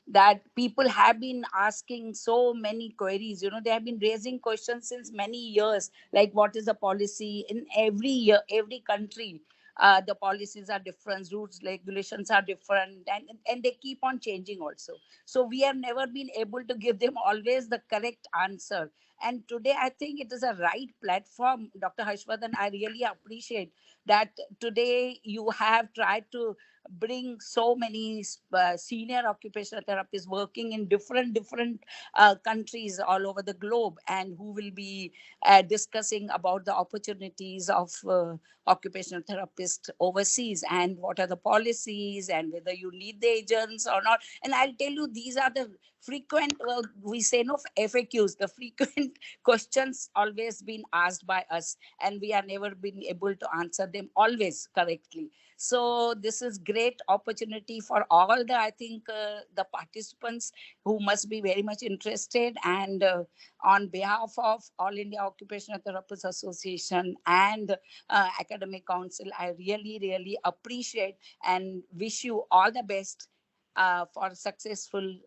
that people have been asking so many queries. They have been raising questions since many years, like what is the policy in every year, every country. The policies are different, rules, regulations are different, and they keep on changing also. So we have never been able to give them always the correct answer. And today I think it is a right platform, Dr. Harshvardhan. I really appreciate that today you have tried to bring so many senior occupational therapists working in different countries all over the globe, and who will be discussing about the opportunities of occupational therapists overseas, and what are the policies, and whether you need the agents or not. And I'll tell you, these are the frequent, we say no, FAQs, the frequent questions always been asked by us, and we are never been able to answer them always correctly. So this is great opportunity for all the, I think, the participants who must be very much interested. And on behalf of All India Occupational Therapists Association and Academic Council, I really appreciate and wish you all the best for a successful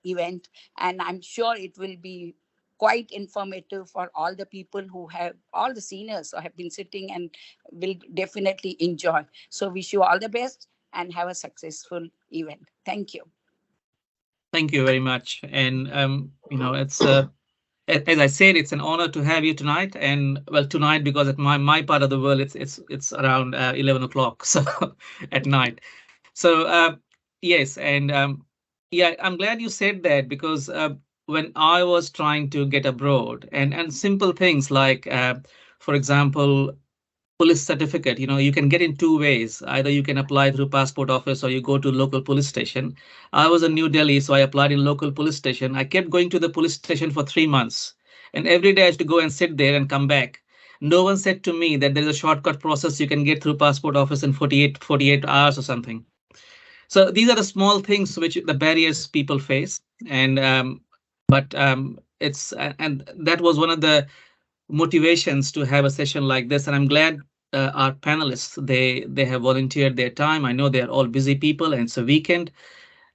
event. And I'm sure it will be quite informative for all the people who have, all the seniors who have been sitting, and will definitely enjoy. So wish you all the best and have a successful event. Thank you. Thank you very much. And it's as I said, it's an honor to have you tonight. And well, tonight, because at my part of the world, it's around 11 o'clock, so at night. So yes, and yeah, I'm glad you said that, because when I was trying to get abroad, and simple things like, for example, police certificate, you can get in two ways. Either you can apply through passport office, or you go to local police station. I was in New Delhi, so I applied in local police station. I kept going to the police station for 3 months, and every day I had to go and sit there and come back. No one said to me that there is a shortcut process you can get through passport office in 48 hours or something. So these are the small things, which the barriers people face. And but it's and that was one of the motivations to have a session like this. And I'm glad our panelists, they have volunteered their time. I know they are all busy people, and it's a weekend.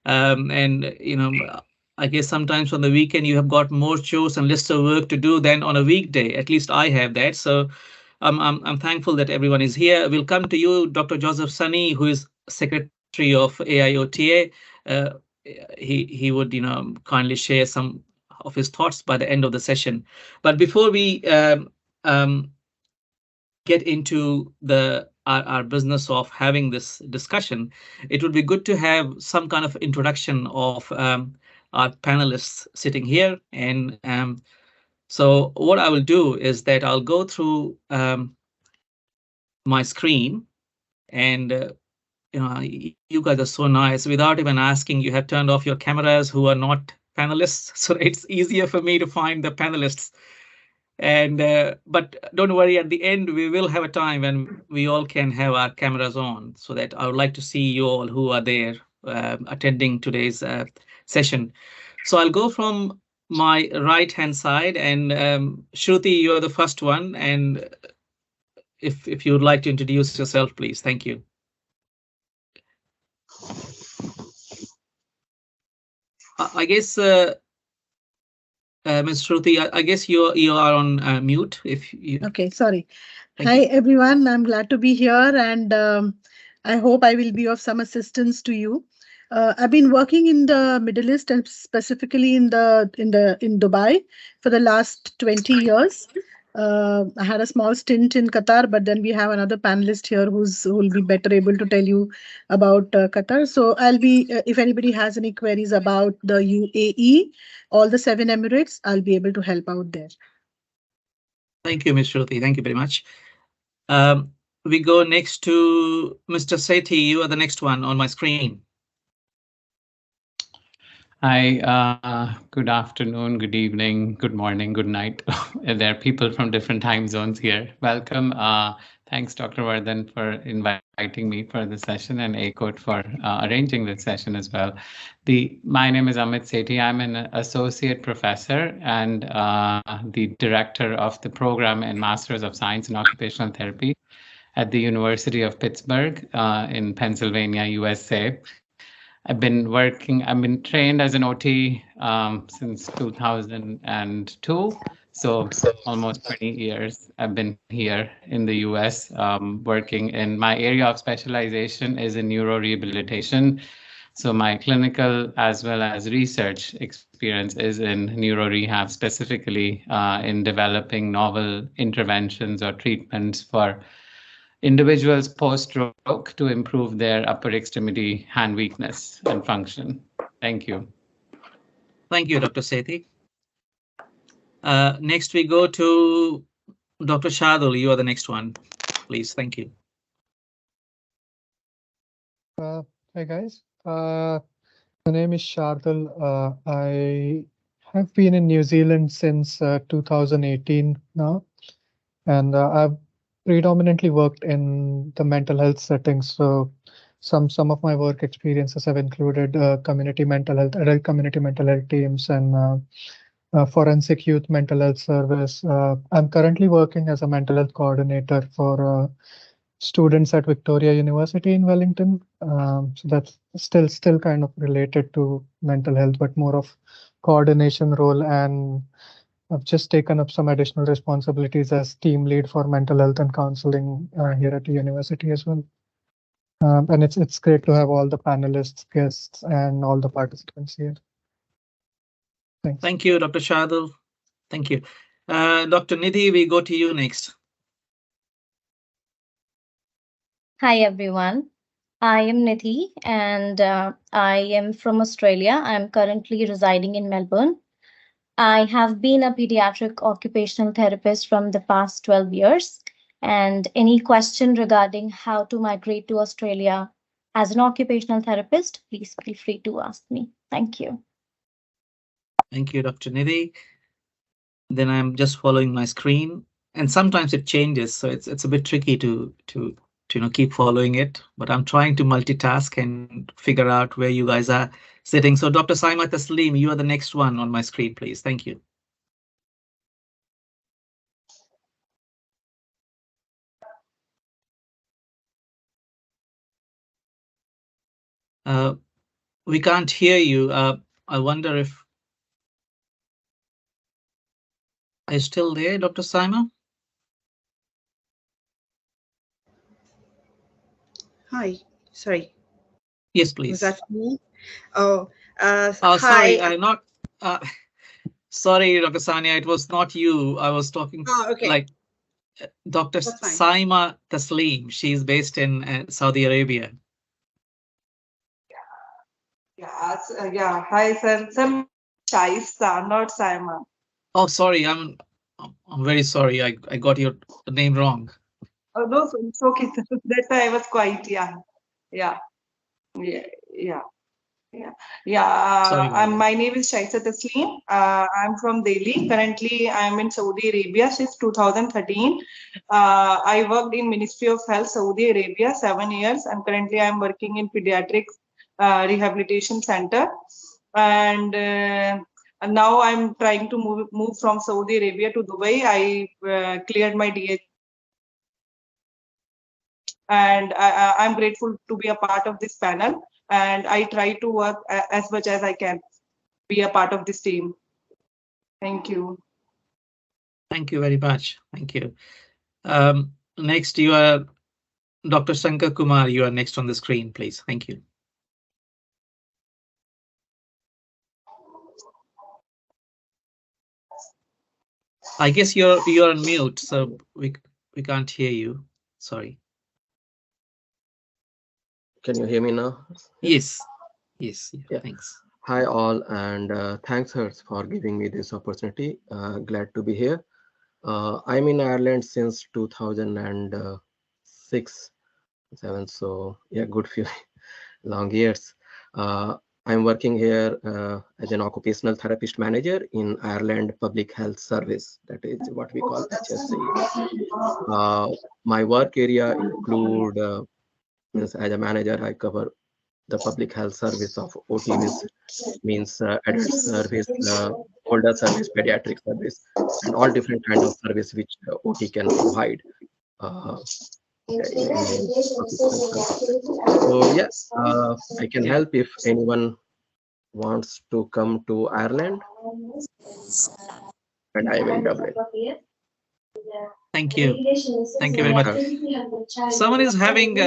And I guess sometimes on the weekend you have got more chores and lists of work to do than on a weekday. At least I have that. So I'm thankful that everyone is here. We'll come to you, Dr. Joseph Sunny, who is Secretary of AIOTA. Uh, he would kindly share some of his thoughts by the end of the session. But before we get into our business of having this discussion, it would be good to have some kind of introduction of our panelists sitting here. And so what I will do is that I'll go through my screen, and you guys are so nice. Without even asking, you have turned off your cameras who are not panelists, so it's easier for me to find the panelists. And but don't worry, at the end we will have a time when we all can have our cameras on, so that I would like to see you all who are there attending today's session. So I'll go from my right hand side, and Shruti, you're the first one. And if you would like to introduce yourself, please. Thank you. I guess Ms. Shruti, I guess you are on mute. If you Okay, sorry. Thank Hi, you. everyone. I'm glad to be here, and I hope I will be of some assistance to you. I've been working in the Middle East, and specifically in Dubai, for the last 20 years. I had a small stint in Qatar, but then we have another panelist here who will be better able to tell you about Qatar. So I'll be, if anybody has any queries about the UAE, all the 7 Emirates, I'll be able to help out there. Thank you, Ms. Shruti. Thank you very much. We go next to Mr. Sethi. You are the next one on my screen. Hi, good afternoon, good evening, good morning, good night. There are people from different time zones here. Welcome. Thanks, Dr. Vardhan, for inviting me for the session, and ICAIOTA for arranging this session as well. My name is Amit Sethi. I'm an associate professor and the director of the program in Masters of Science in Occupational Therapy at the University of Pittsburgh in Pennsylvania, USA. I've been trained as an OT since 2002. So almost 20 years I've been here in the US working in my area of specialization is in neurorehabilitation. So my clinical as well as research experience is in neuro rehab, specifically in developing novel interventions or treatments for individuals post-stroke to improve their upper extremity hand weakness and function. Thank you. Thank you, Dr. Sethi. Next, we go to Dr. Shadul. You are the next one, please. Thank you. Hi guys, my name is Shardul. I have been in New Zealand since 2018 now, and I've predominantly worked in the mental health settings. So some of my work experiences have included community mental health, adult community mental health teams, and forensic youth mental health service. I'm currently working as a mental health coordinator for students at Victoria University in Wellington. So that's still kind of related to mental health, but more of coordination role. And I've just taken up some additional responsibilities as team lead for mental health and counseling here at the university as well. And it's great to have all the panelists, guests, and all the participants here. Thanks. Thank you, Dr. Shadul. Thank you. Dr. Nidhi, we go to you next. Hi everyone, I am Nidhi and I am from Australia. I'm currently residing in Melbourne. I have been a pediatric occupational therapist from the past 12 years. And any question regarding how to migrate to Australia as an occupational therapist, please feel free to ask me. Thank you. Thank you, Dr. Nidhi. Then I'm just following my screen, and sometimes it changes, so it's a bit tricky to keep following it. But I'm trying to multitask and figure out where you guys are sitting. So Dr. Saima Tasleem, you are the next one on my screen, please. Thank you. We can't hear you. I wonder if are you still there, Dr. Saima? Hi, sorry. Yes, Was please. that me? Oh, Oh, sorry, hi. I'm not. Sorry, Dr. Sania, it was not you. I was talking Oh, okay. like Dr. That's fine. Saima Tasleem. She's based in Saudi Arabia. Yeah. Hi, sir. Sir, Shaista, not Saima. Oh, sorry. I'm very sorry. I got your name wrong. Oh, no, sir, it's okay, sir. That's why I was quiet. Yeah. Yeah. Yeah. Yeah. Yeah. Yeah. Sorry about that. My name is Shaista Tasleem. I'm from Delhi. Currently, I'm in Saudi Arabia since 2013. I worked in Ministry of Health, Saudi Arabia, 7 years, and currently I'm working in Pediatrics Rehabilitation Center. And now I'm trying to move from Saudi Arabia to Dubai. I cleared my DH, and I'm grateful to be a part of this panel. And I try to work as much as I can, be a part of this team. Thank you. Thank you very much. Thank you. Next, you are Dr. Shankar Kumar. You are next on the screen, please. Thank you. I guess you're on mute, so we can't hear you. Sorry. Can you hear me now? Yes. Yeah. Thanks. Hi all, and thanks Hertz for giving me this opportunity. Glad to be here. I'm in Ireland since 2006, 7. So yeah, good few long years. I'm working here as an occupational therapist manager in Ireland Public Health Service. That is what we call HSC. My work area include as a manager, I cover the public health service of OT means adult service, older service, pediatric service, and all different kind of service which OT can provide. in Pakistan country. So yeah, I can help if anyone wants to come to Ireland, and I will double it. Thank you. Thank you very much. Someone is having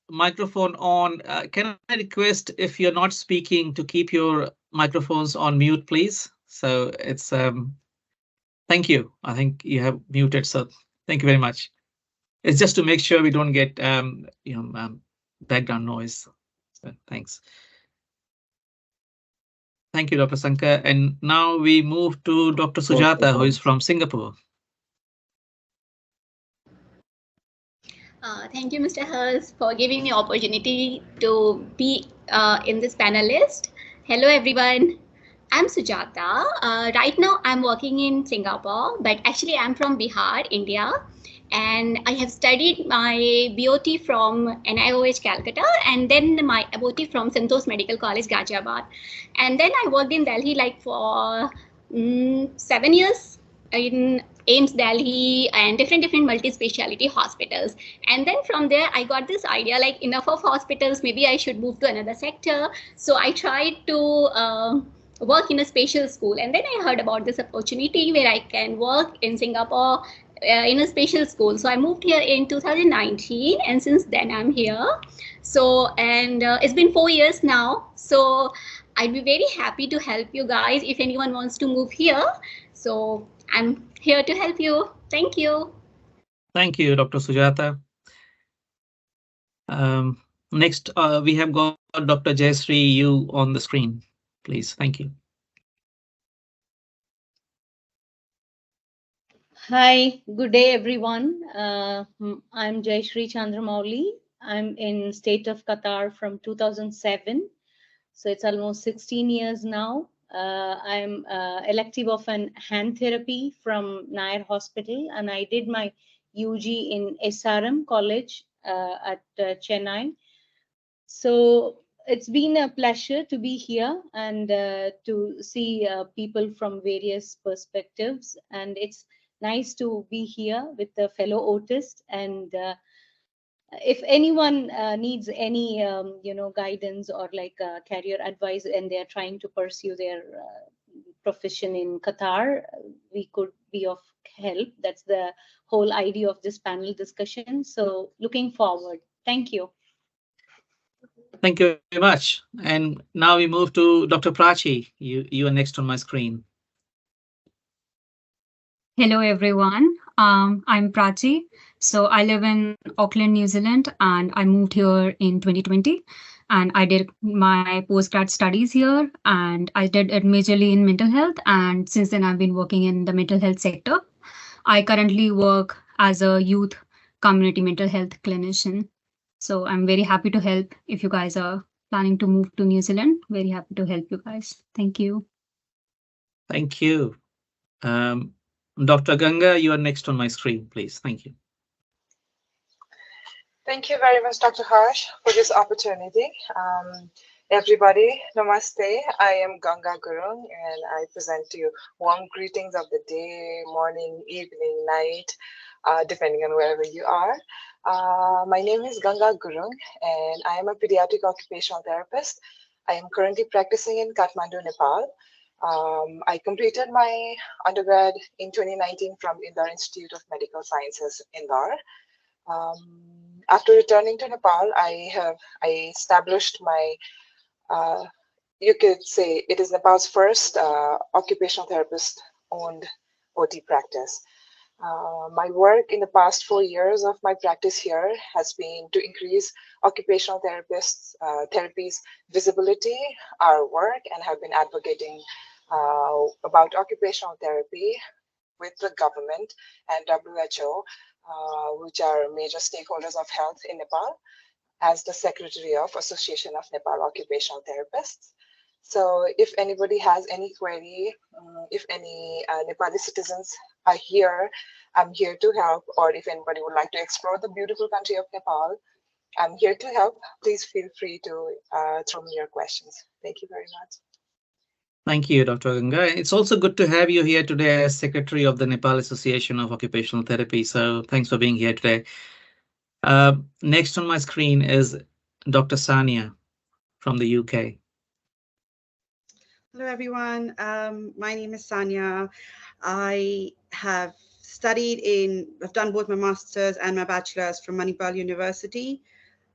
microphone on. Can I request if you're not speaking to keep your microphones on mute, please? So it's thank you. I think you have muted. So thank you very much. It's just to make sure we don't get background noise. So thanks. Thank you, Dr. Sankar. And now we move to Dr. Sujata, who is from Singapore. Thank you, Mr. Hers, for giving me opportunity to be in this panelist. Hello, everyone. I'm Sujata. Right now, I'm working in Singapore, but actually, I'm from Bihar, India. And I have studied my BOT from NIOH Calcutta and then my BOT from Santos Medical College, Ghaziabad. And then I worked in Delhi like for 7 years in AIMS Delhi and different multi-speciality hospitals. And then from there, I got this idea like enough of hospitals, maybe I should move to another sector. So I tried to work in a special school. And then I heard about this opportunity where I can work in Singapore in a special school. So I moved here in 2019 and since then I'm here. So, and it's been 4 years now. So I'd be very happy to help you guys if anyone wants to move here. So I'm here to help you. Thank you. Thank you, Dr. Sujata. Next, we have got Dr. Jayashree, you on the screen, please. Thank you. Hi, good day, everyone. I'm Jayashree Chandramouli. I'm in state of Qatar from 2007. So it's almost 16 years now. I'm elective of an hand therapy from Nair Hospital, and I did my UG in SRM College at Chennai. So it's been a pleasure to be here and to see people from various perspectives. And it's nice to be here with the fellow autists. And if anyone needs any, guidance or like career advice and they're trying to pursue their profession in Qatar, we could be of help. That's the whole idea of this panel discussion. So looking forward. Thank you. Thank you very much. And now we move to Dr. Prachi. You are next on my screen. Hello, everyone. I'm Prachi. So I live in Auckland, New Zealand, and I moved here in 2020. And I did my postgrad studies here, and I did it majorly in mental health. And since then, I've been working in the mental health sector. I currently work as a youth community mental health clinician. So I'm very happy to help if you guys are planning to move to New Zealand. Very happy to help you guys. Thank you. Thank you. Dr. Ganga, you are next on my screen, please. Thank you. Thank you very much, Dr. Harsh, for this opportunity. Everybody, namaste. I am Ganga Gurung, and I present to you warm greetings of the day, morning, evening, night, depending on wherever you are. My name is Ganga Gurung, and I am a pediatric occupational therapist. I am currently practicing in Kathmandu, Nepal. I completed my undergrad in 2019 from Indore Institute of Medical Sciences, Indore. After returning to Nepal, I established my, you could say it is Nepal's first occupational therapist owned OT practice. My work in the past 4 years of my practice here has been to increase occupational therapies visibility, our work, and have been advocating about occupational therapy with the government and WHO, which are major stakeholders of health in Nepal, as the Secretary of Association of Nepal Occupational Therapists. So if anybody has any query, if any Nepali citizens are here, I'm here to help, or if anybody would like to explore the beautiful country of Nepal, I'm here to help. Please feel free to throw me your questions. Thank you very much. Thank you, Dr. Ganga. It's also good to have you here today as Secretary of the Nepal Association of Occupational Therapy. So thanks for being here today. Next on my screen is Dr. Sania from the UK. Hello, everyone. My name is Sanya. I've done both my master's and my bachelor's from Manipal University.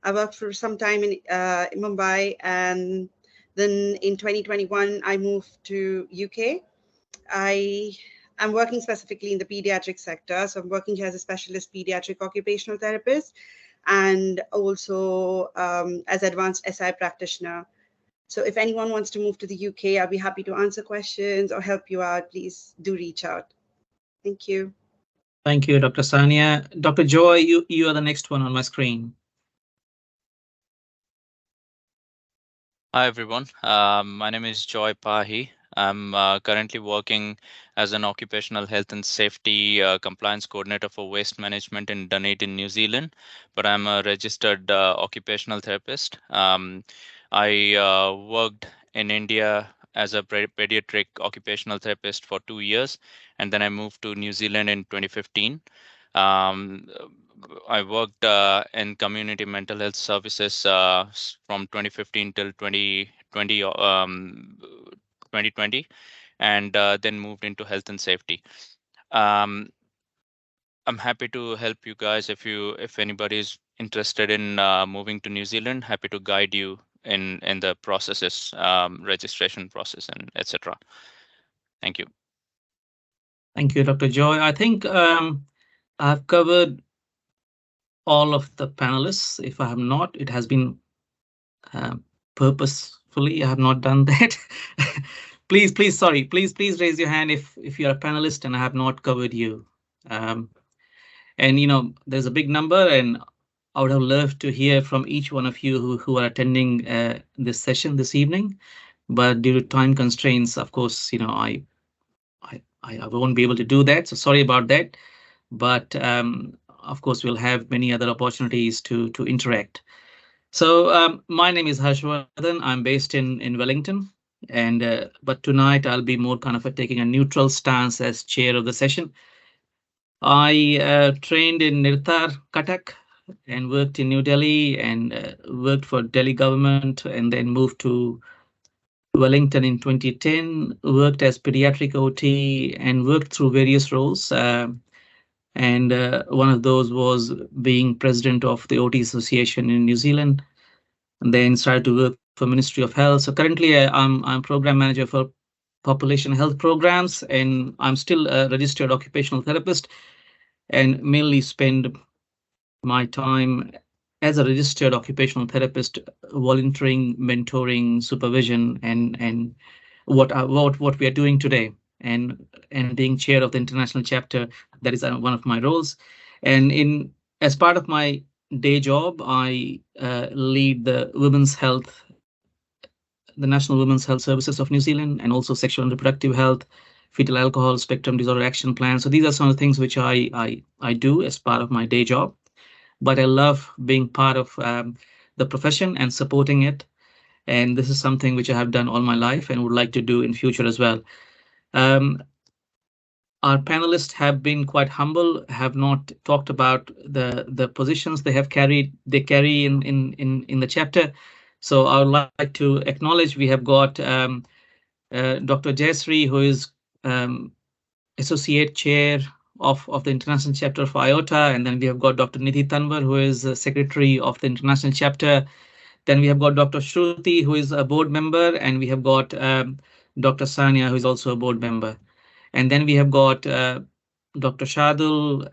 I worked for some time in Mumbai, and then in 2021, I moved to UK. I'm working specifically in the pediatric sector. So I'm working here as a specialist pediatric occupational therapist and also as advanced SI practitioner. So if anyone wants to move to the UK, I'll be happy to answer questions or help you out. Please do reach out. Thank you. Thank you, Dr. Sania. Dr. Joy, you are the next one on my screen. Hi everyone, my name is Joy Pahi. I'm currently working as an occupational health and safety compliance coordinator for waste management in Dunedin, New Zealand, but I'm a registered occupational therapist. I worked in India as a pediatric occupational therapist for 2 years, and then I moved to New Zealand in 2015. Um, I worked in community mental health services from 2015 till 2020, and then moved into health and safety. Um, I'm happy to help you guys if anybody is interested in moving to New Zealand. Happy to guide you in the processes, registration process, and etc. Thank you. Thank you, Dr. Joy. I think I've covered all of the panelists. If I have not, it has been purposefully. I have not done that. Please, sorry. Please raise your hand if you're a panelist and I have not covered you. And there's a big number, and I would have loved to hear from each one of you who are attending this session this evening. But due to time constraints, of course, I won't be able to do that. So sorry about that. But of course, we'll have many other opportunities to interact. So my name is Harshvardhan. I'm based in Wellington, and but tonight I'll be more kind of taking a neutral stance as chair of the session. I trained in Nirtar, Cuttack, and worked in New Delhi and worked for Delhi government, and then moved to Wellington in 2010. Worked as pediatric OT and worked through various roles. And one of those was being president of the OT Association in New Zealand, and then started to work for Ministry of Health. So currently, I'm program manager for population health programs, and I'm still a registered occupational therapist, and mainly spend my time as a registered occupational therapist, volunteering, mentoring, supervision, and what we are doing today, and being chair of the international chapter. That is one of my roles, and in as part of my day job, I lead the National Women's Health Services of New Zealand, and also sexual and reproductive health, fetal alcohol spectrum disorder action plan. So these are some of the things which I do as part of my day job. But I love being part of the profession and supporting it. And this is something which I have done all my life and would like to do in future as well. Um, our panelists have been quite humble, have not talked about the positions they carry in the chapter. So I would like to acknowledge we have got Dr. Jayasree, who is associate chair of the international chapter of ICAIOTA, and then we have got Dr. Nidhi Tanwar, who is secretary of the international chapter. Then we have got Dr. Shruti, who is a board member, and we have got Dr. Sanya, who is also a board member. And then we have got Dr. Shadul,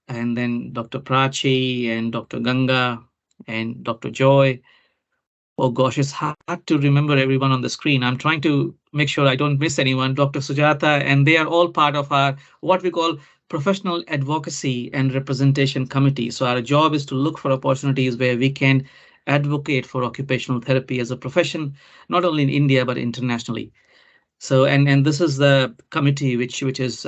and then Dr. Prachi, and Dr. Ganga, and Dr. Joy. Oh gosh, it's hard to remember everyone on the screen. I'm trying to make sure I don't miss anyone. Dr. Sujata, and they are all part of our what we call professional advocacy and representation committee. So our job is to look for opportunities where we can advocate for occupational therapy as a profession, not only in India but internationally. So and this is the committee which is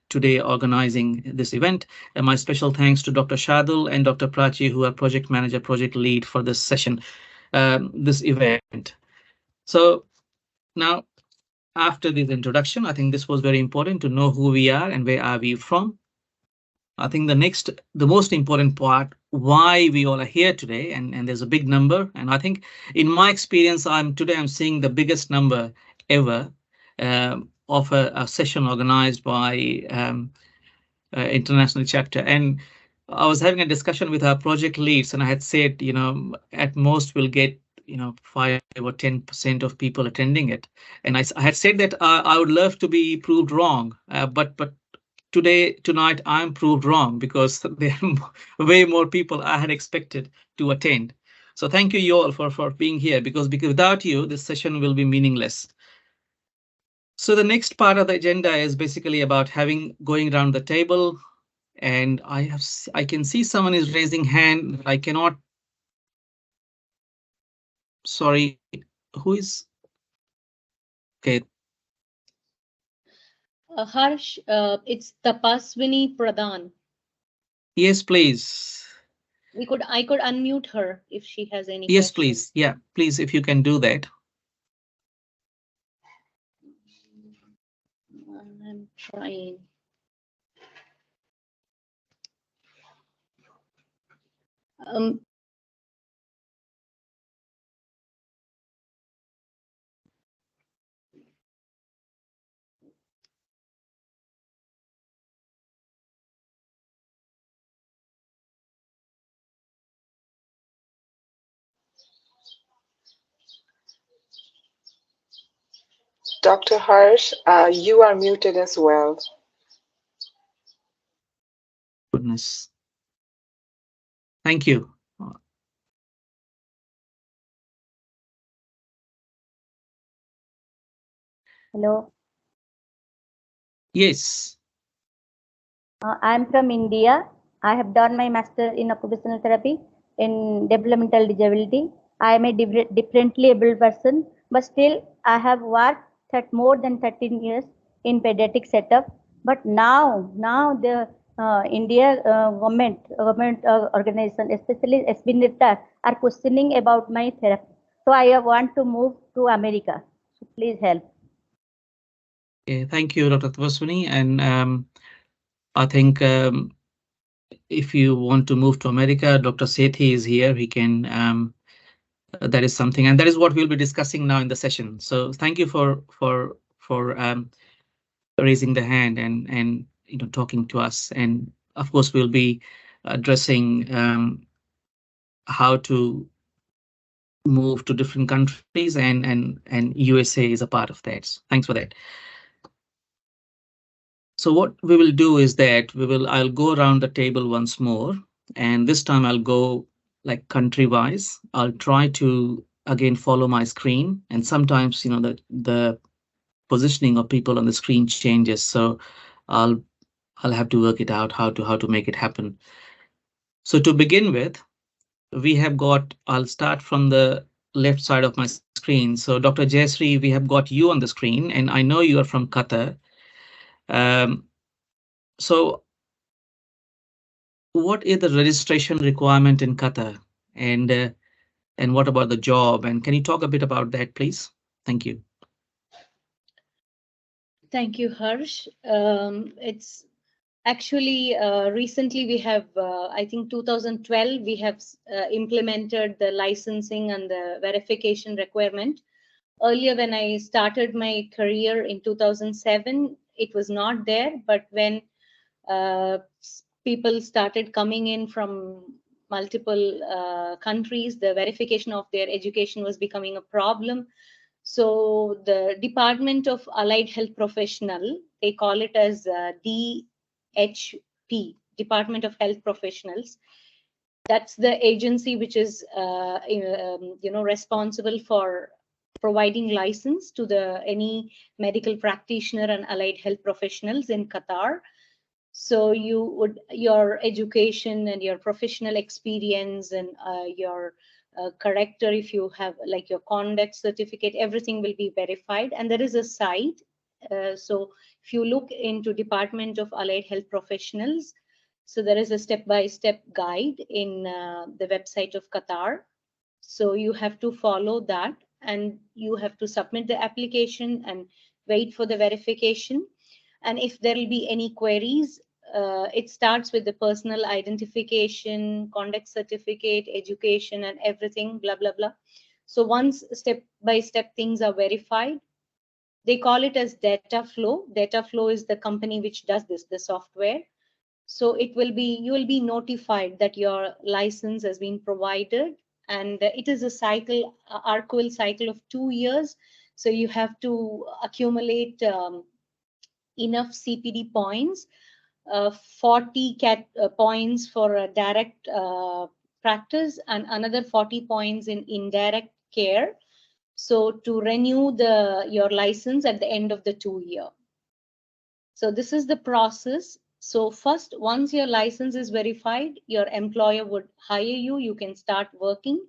today organizing this event. And my special thanks to Dr. Shadul and Dr. Prachi, who are project manager, project lead for this session, this event. So now, after this introduction, I think this was very important to know who we are and where are we from. I think the most important part, why we all are here today, and there's a big number. And I think in my experience, I'm seeing the biggest number ever of a session organized by international chapter. And I was having a discussion with our project leads, and I had said, at most we'll get 5 or 10% of people attending it. And I had said that I would love to be proved wrong, but tonight I'm proved wrong, because there are way more people I had expected to attend. So thank you all for being here, because without you, this session will be meaningless. So the next part of the agenda is basically about going around the table, and I can see someone is raising hand. I cannot. Sorry, who is? Okay. Harsh, it's Tapaswini Pradhan. Yes, please. I could unmute her if she has any Yes, questions. please. Yeah, please, if you can do that. I'm trying. Dr. Harsh, you are muted as well. Goodness. Thank you. Hello. Yes. I'm from India. I have done my master in occupational therapy in developmental disability. I am a differently able person, but still I have worked more than 13 years in pediatric setup. But now the India government organization, especially SBNETA, are questioning about my therapy. So I want to move to America. So please help. Okay, thank you, Dr. Tapaswini. And I think if you want to move to America, Dr. Sethi is here. He can. That is something, and that is what we'll be discussing now in the session. So thank you for raising the hand and talking to us. And of course, we'll be addressing how to move to different countries, and USA is a part of that. So thanks for that. So what we will do is that I'll go around the table once more, and this time I'll go like country wise. I'll try to again follow my screen, and sometimes the positioning of people on the screen changes, so I'll have to work it out how to make it happen. So to begin with, we have got, I'll start from the left side of my screen. So Dr. Jayashree, we have got you on the screen, and I know you are from Qatar. So what is the registration requirement in Qatar, and what about the job? And can you talk a bit about that, please? Thank you. Thank you, Harsh. It's actually recently we have, I think 2012, we have implemented the licensing and the verification requirement. Earlier, when I started my career in 2007, it was not there. But when people started coming in from multiple countries, the verification of their education was becoming a problem. So the Department of Allied Health Professional, they call it as DHP, Department of Health Professionals. That's the agency which is responsible for providing license to any medical practitioner and allied health professionals in Qatar. So your education and your professional experience and your character, if you have like your conduct certificate, everything will be verified. And there is a site. So if you look into Department of Allied Health Professionals, so there is a step-by-step guide in the website of Qatar. So you have to follow that, and you have to submit the application and wait for the verification. And if there will be any queries, it starts with the personal identification, conduct certificate, education, and everything, blah, blah, blah. So once step by step things are verified, they call it as data flow. Data flow is the company which does this, the software. So it will be, you will be notified that your license has been provided, and it is a cycle, ARCOIL cycle of 2 years. So you have to accumulate enough CPD points, 40 points for direct practice and another 40 points in indirect care. So to renew your license at the end of the 2 year. So this is the process. So first, once your license is verified, your employer would hire you, you can start working.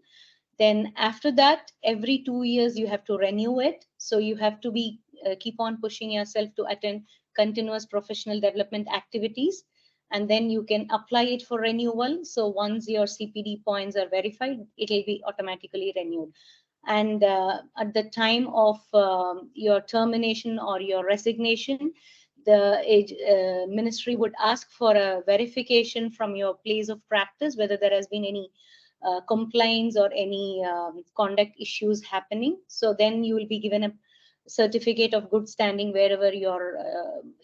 Then after that, every 2 years, you have to renew it. So you have to be keep on pushing yourself to attend continuous professional development activities. And then you can apply it for renewal. So once your CPD points are verified, it will be automatically renewed. And at the time of your termination or your resignation, the ministry would ask for a verification from your place of practice, whether there has been any complaints or any conduct issues happening. So then you will be given a certificate of good standing wherever you're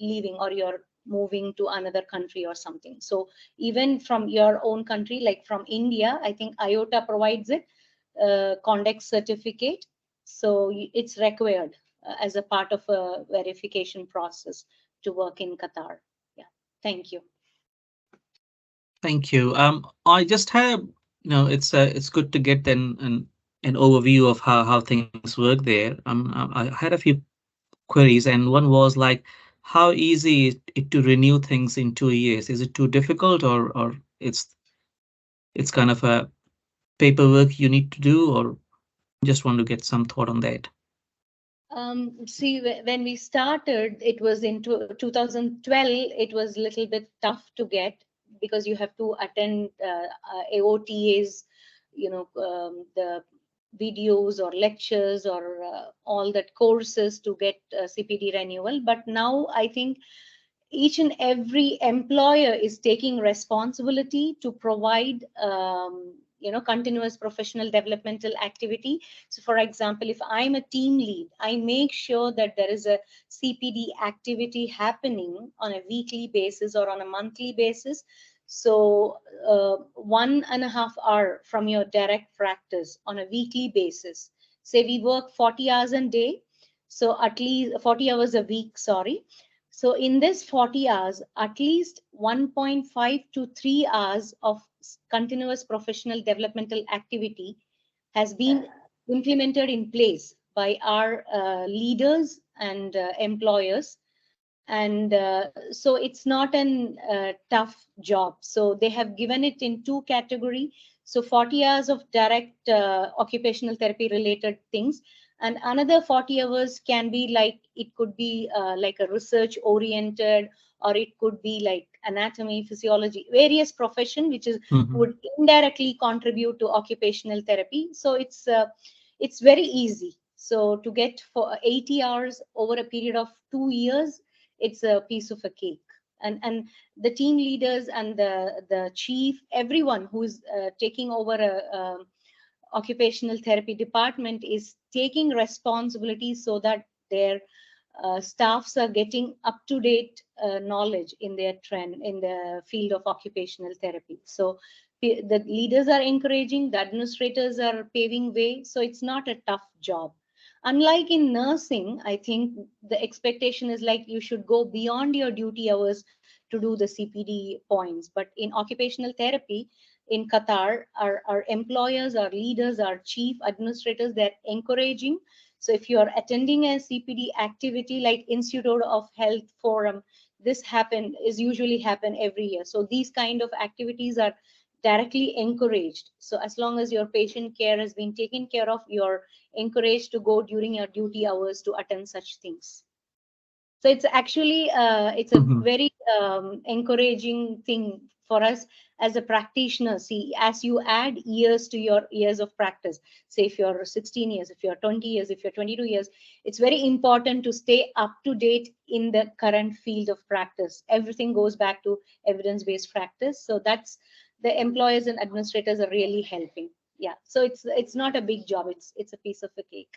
leaving or you're moving to another country or something. So even from your own country, like from India, I think ICAIOTA provides it, conduct certificate. So it's required as a part of a verification process to work in Qatar. Yeah, thank you. Thank you. I just have, it's good to get an overview of how things work there. I had a few queries, and one was like, how easy is it to renew things in 2 years? Is it too difficult, or it's kind of a paperwork you need to do, or just want to get some thought on that? See, when we started, it was in 2012, it was a little bit tough to get because you have to attend AOTAs, the videos or lectures or all that courses to get CPD renewal. But now I think each and every employer is taking responsibility to provide continuous professional developmental activity. So for example, if I'm a team lead, I make sure that there is a CPD activity happening on a weekly basis or on a monthly basis. So 1.5 hours from your direct practice on a weekly basis. Say we work 40 hours a day, so at least 40 hours a week, sorry. So in this 40 hours, at least 1.5 to 3 hours of continuous professional developmental activity has been implemented in place by our leaders and employers. And so it's not a tough job. So they have given it in 2 categories. So 40 hours of direct occupational therapy related things, and another 40 hours can be like, it could be like a research oriented, or it could be like anatomy, physiology, various profession which is would indirectly contribute to occupational therapy. So it's very easy. So to get for 80 hours over a period of 2 years, it's a piece of a cake. And the team leaders and the chief, everyone who is taking over a occupational therapy department is taking responsibility so that their staffs are getting up-to-date knowledge in their trend in the field of occupational therapy. So the leaders are encouraging, the administrators are paving way, so it's not a tough job. Unlike in nursing, I think the expectation is like you should go beyond your duty hours to do the CPD points. But in occupational therapy in Qatar, our employers, our leaders, our chief administrators, they're encouraging. So if you're attending a CPD activity like Institute of Health Forum, this is usually happen every year. So these kind of activities are directly encouraged. So as long as your patient care has been taken care of, you're encouraged to go during your duty hours to attend such things. So it's actually it's a very encouraging thing for us as a practitioner. See, as you add years to your years of practice, say if you're 16 years, if you're 20 years, if you're 22 years, it's very important to stay up to date in the current field of practice. Everything goes back to evidence-based practice. So that's the employers and administrators are really helping. Yeah. So it's not a big job. It's a piece of a cake.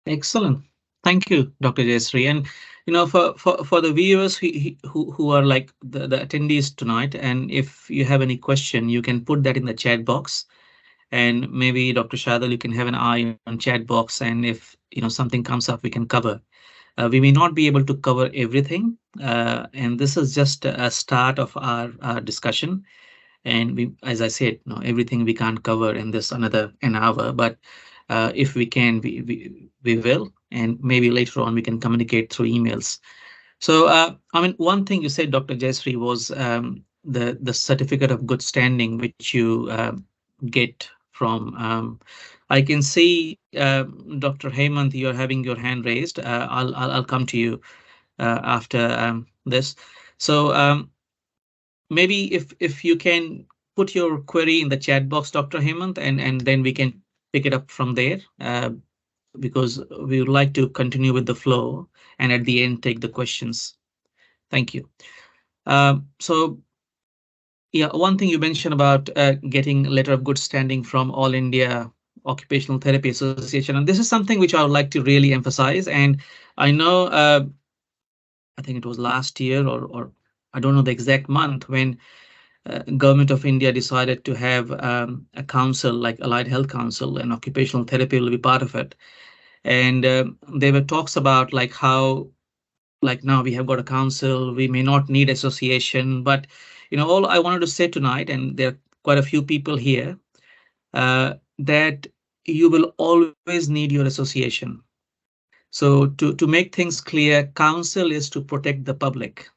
Excellent. Thank you, Dr. Jayashree. And for the viewers who are like the attendees tonight, and if you have any question, you can put that in the chat box. And maybe Dr. Shadal, you can have an eye on chat box, and if something comes up, we can cover. We may not be able to cover everything, and this is just a start of our discussion. And we, as I said, everything we can't cover in this another an hour, but if we can, we will, and maybe later on we can communicate through emails. So I mean, one thing you said, Dr. Jayashree, was the certificate of good standing which you get from. I can see Dr. Hemant, you're having your hand raised. I'll come to you after this. So maybe if you can put your query in the chat box, Dr. Hemant, and then we can pick it up from there, because we would like to continue with the flow and at the end take the questions. Thank you. So yeah, one thing you mentioned about getting letter of good standing from All India Occupational Therapy Association, and this is something which I would like to really emphasize. And I know, I think it was last year, or I don't know the exact month, when Government of India decided to have a council like Allied Health Council, and occupational therapy will be part of it. And there were talks about like how, like, now we have got a council, we may not need association, but all I wanted to say tonight, and there are quite a few people here, that you will always need your association. So to make things clear, council is to protect the public.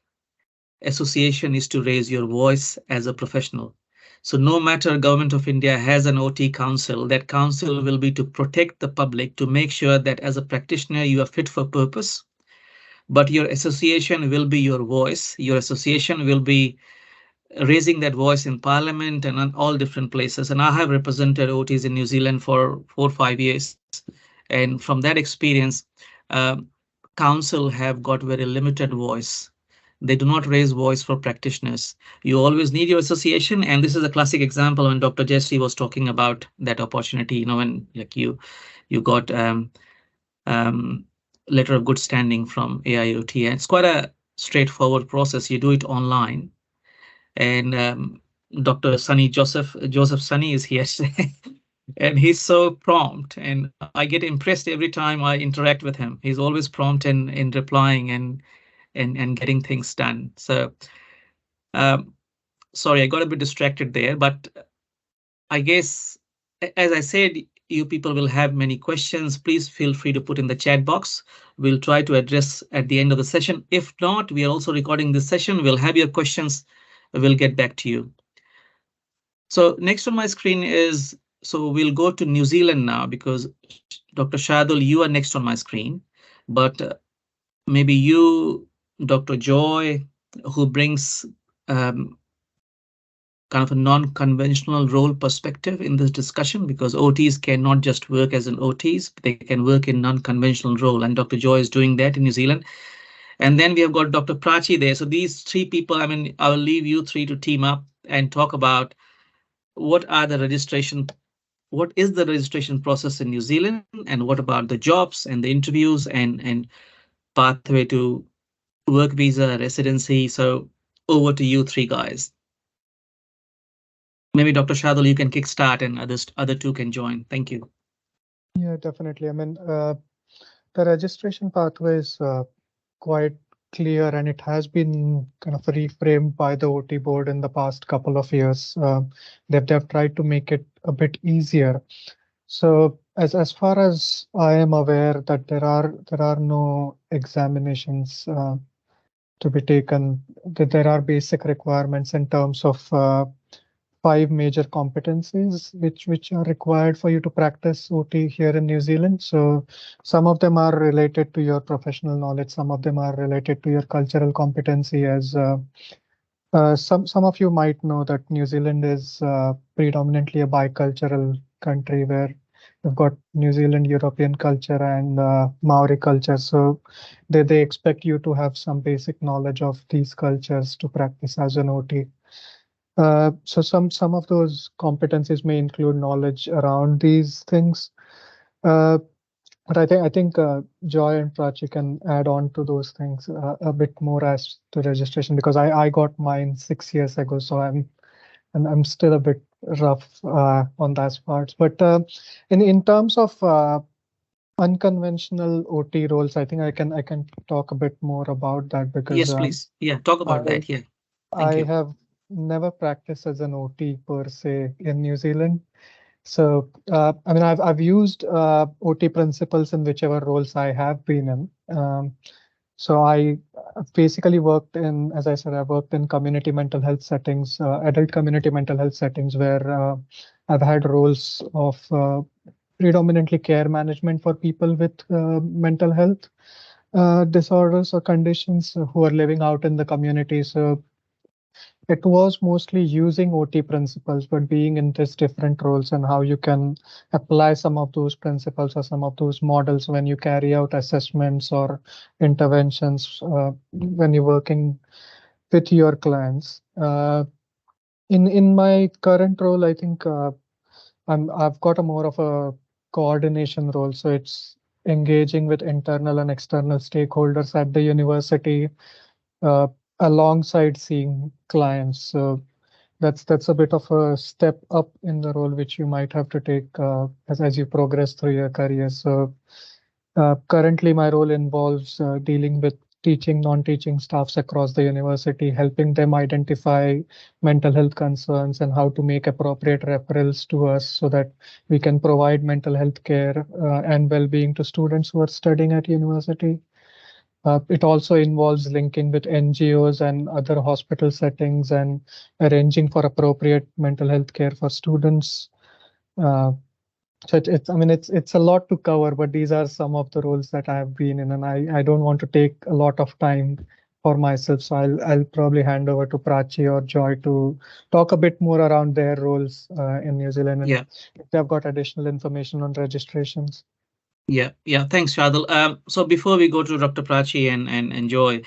Association is to raise your voice as a professional. So no matter Government of India has an OT council, that council will be to protect the public, to make sure that as a practitioner you are fit for purpose. But your association will be your voice. Your association will be raising that voice in Parliament and on all different places. And I have represented OTs in New Zealand for 4 or 5 years. And from that experience, council have got very limited voice. They do not raise voice for practitioners. You always need your association. And this is a classic example when Dr. Jesse was talking about that opportunity, when like you got letter of good standing from AIOT. And it's quite a straightforward process. You do it online. And Dr. Sunny Joseph Sunny is here. And he's so prompt, and I get impressed every time I interact with him. He's always prompt in replying and getting things done. So sorry, I got a bit distracted there, but I guess, as I said, you people will have many questions. Please feel free to put in the chat box. We'll try to address at the end of the session. If not, we are also recording this session. We'll have your questions. We'll get back to you. So next on my screen is, so we'll go to New Zealand now, because Dr. Shadul, you are next on my screen, but maybe you, Dr. Joy, who brings kind of a non-conventional role perspective in this discussion, because OTs cannot just work as an OTs, they can work in non-conventional role, and Dr. Joy is doing that in New Zealand. And then we have got Dr. Prachi there. So these three people, I mean, I will leave you three to team up and talk about what is the registration process in New Zealand, and what about the jobs and the interviews and pathway to work visa, residency. So over to you three guys. Maybe Dr. Shadul, you can kickstart, and other two can join. Thank you. Yeah, definitely. I mean, the registration pathway is quite clear, and it has been kind of reframed by the OT board in the past couple of years. They've tried to make it a bit easier. So as far as I am aware, that there are no examinations to be taken. That there are basic requirements in terms of 5 major competencies which are required for you to practice OT here in New Zealand. So some of them are related to your professional knowledge, some of them are related to your cultural competency. As some of you might know that New Zealand is predominantly a bicultural country where you've got New Zealand European culture and Maori culture. So they expect you to have some basic knowledge of these cultures to practice as an OT. So some of those competencies may include knowledge around these things. Uh, but I think Joy and Prachi can add on to those things a bit more as to registration, because I got mine 6 years ago, so I'm still a bit rough on that parts. But in terms of unconventional OT roles, I think I can talk a bit more about that, because Yes, please. Yeah, talk about that. Yeah, thank I you. have never practiced as an OT per se in New Zealand. So, I mean, I've used OT principles in whichever roles I have been in. So I basically worked in, as I said, I worked in community mental health settings, adult community mental health settings, where I've had roles of predominantly care management for people with mental health disorders or conditions who are living out in the community. So it was mostly using OT principles, but being in these different roles and how you can apply some of those principles or some of those models when you carry out assessments or interventions when you're working with your clients. In my current role, I think I've got a more of a coordination role. So it's engaging with internal and external stakeholders at the university uh, alongside seeing clients. So that's a bit of a step up in the role which you might have to take as you progress through your career. So currently my role involves dealing with teaching, non-teaching staffs across the university, helping them identify mental health concerns and how to make appropriate referrals to us so that we can provide mental health care and well-being to students who are studying at university. It also involves linking with NGOs and other hospital settings and arranging for appropriate mental health care for students. So I mean, it's a lot to cover, but these are some of the roles that I have been in, and I don't want to take a lot of time for myself. So I'll probably hand over to Prachi or Joy to talk a bit more around their roles in New Zealand, and Yeah, if they've got additional information on registrations. yeah. Thanks, Shadul. So before we go to Dr. Prachi and Joy,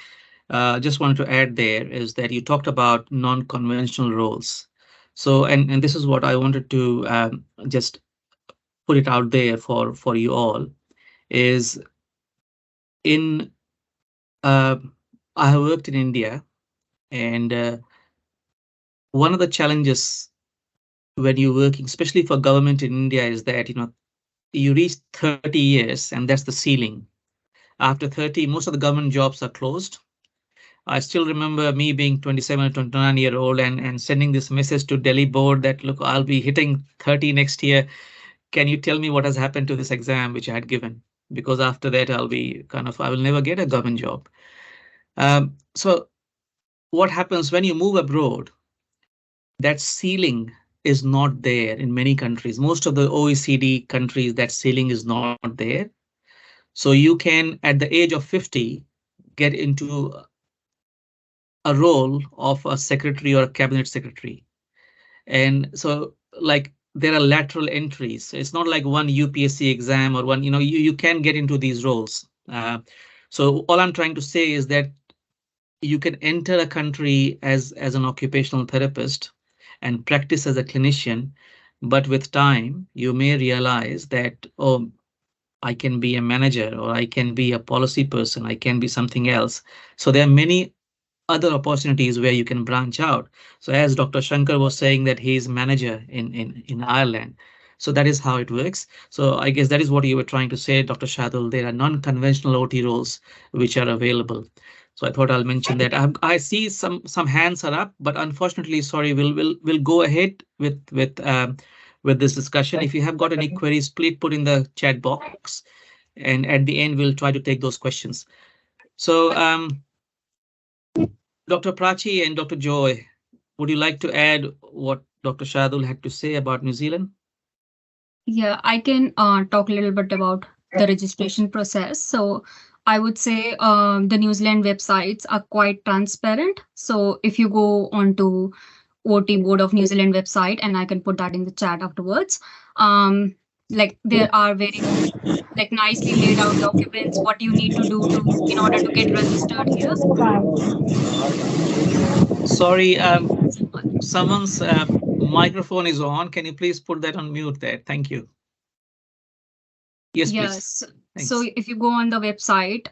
just wanted to add there is that you talked about non-conventional roles. So and this is what I wanted to just put it out there for you all is in uh, I have worked in India, and one of the challenges when you're working, especially for government in India, is that you reach 30 years and that's the ceiling. After 30, most of the government jobs are closed. I still remember me being 27 or 29-year-old and sending this message to Delhi board that, look, I'll be hitting 30 next year. Can you tell me what has happened to this exam which I had given? Because after that, I will never get a government job. So what happens when you move abroad? That ceiling is not there in many countries. Most of the OECD countries, that ceiling is not there. So you can, at the age of 50, get into a role of a secretary or a cabinet secretary. And so like there are lateral entries. It's not like one UPSC exam or one, you can get into these roles. So all I'm trying to say is that you can enter a country as an occupational therapist and practice as a clinician, but with time you may realize that, oh, I can be a manager, or I can be a policy person, I can be something else. So there are many other opportunities where you can branch out. So as Dr. Shankar was saying that he is manager in Ireland. So that is how it works. So I guess that is what you were trying to say, Dr. Shadul. There are non-conventional OT roles which are available. So I thought I'll mention that. I see some hands are up, but unfortunately, sorry, we'll go ahead with this discussion. If you have got any queries, please put in the chat box, and at the end we'll try to take those questions. So Dr. Prachi and Dr. Joy, would you like to add what Dr. Shardul had to say about New Zealand? Yeah, I can talk a little bit about the registration process. So I would say the New Zealand websites are quite transparent. So if you go onto OT Board of New Zealand website, and I can put that in the chat afterwards, like there are very like nicely laid out documents what you need to do to in order to get registered here. Sorry, someone's microphone is on. Can you please put that on mute there? Thank you. Yes, please. Yes. Thanks. So if you go on the website,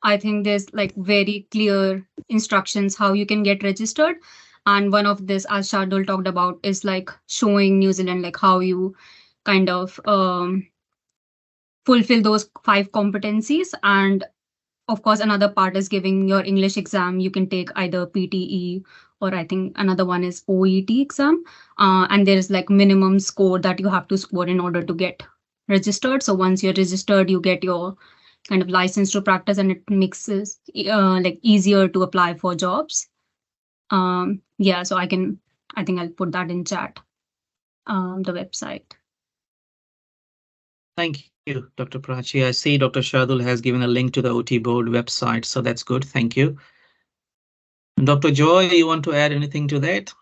I think there's like very clear instructions how you can get registered. And one of this, as Shardul talked about, is like showing New Zealand like how you kind of fulfill those 5 competencies. And of course, another part is giving your English exam. You can take either PTE or I think another one is OET exam. And there's like minimum score that you have to score in order to get registered. So once you're registered, you get your kind of license to practice, and it makes it like easier to apply for jobs. Yeah, so I think I'll put that in chat, the website. Thank you, Dr. Prachi. I see Dr. Shardul has given a link to the OT board website, so that's good. Thank you. Dr. Joy, you want to add anything to that?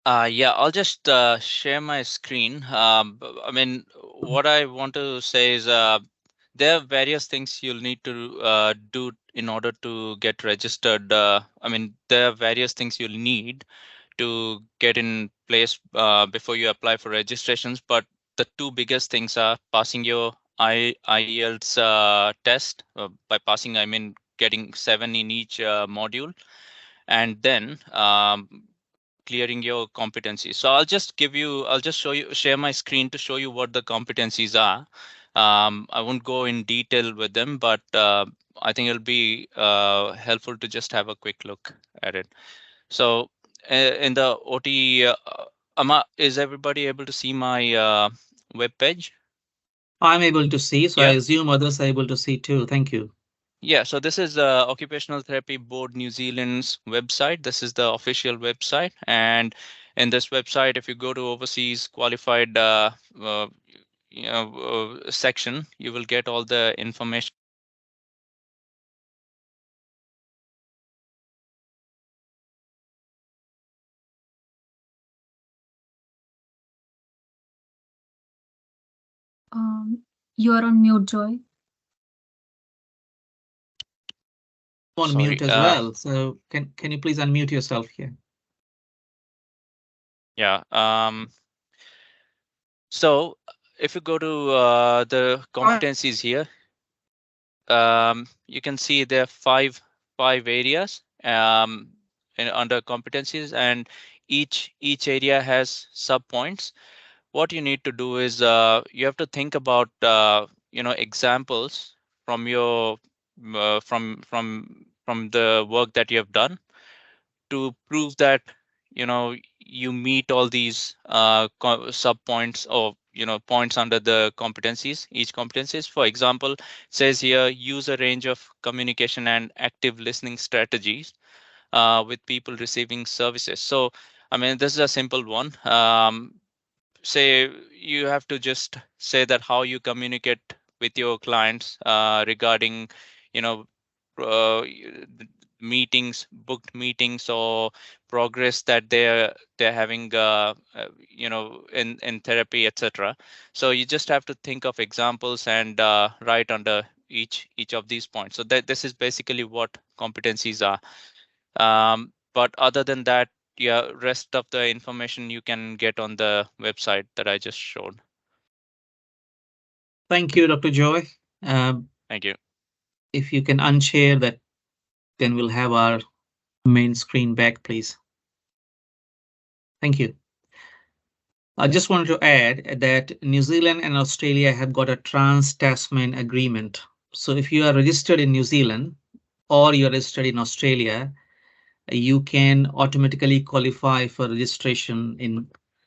Yeah, I'll just share my screen. I mean, what I want to say is there are various things you'll need to do in order to get registered. I mean, there are various things you'll need to get in place before you apply for registrations. But the 2 biggest things are passing your IELTS test. By passing, I mean getting 7 in each module, and then clearing your competencies. So I'll just share my screen to show you what the competencies are. I won't go in detail with them, but I think it'll be helpful to just have a quick look at it. So in the OT, is everybody able to see my web page? I'm able to see, so Yeah. I assume others are able to see too. Thank you. Yeah, so this is Occupational Therapy Board New Zealand's website. This is the official website. And in this website, if you go to overseas qualified section, you will get all the information. You're on mute, Joy. On Sorry, mute as well. So can you please unmute yourself here? Yeah. So if you go to the competencies here, you can see there are five areas under competencies, and each area has sub points. What you need to do is you have to think about examples from your from the work that you have done to prove that you meet all these sub points or points under the competencies. Each competencies, for example, says here use a range of communication and active listening strategies with people receiving services. So I mean, this is a simple one. Say you have to just say that how you communicate with your clients regarding you know meetings, booked meetings, or progress that they're having in therapy, etc. So you just have to think of examples and write under each of these points. So that this is basically what competencies are. But other than that, yeah, rest of the information you can get on the website that I just showed. Thank you, Dr. Joy. Thank you. If you can unshare that, then we'll have our main screen back, please. Thank you. I just wanted to add that New Zealand and Australia have got a trans-Tasman agreement. So if you are registered in New Zealand or you're registered in Australia, you can automatically qualify for registration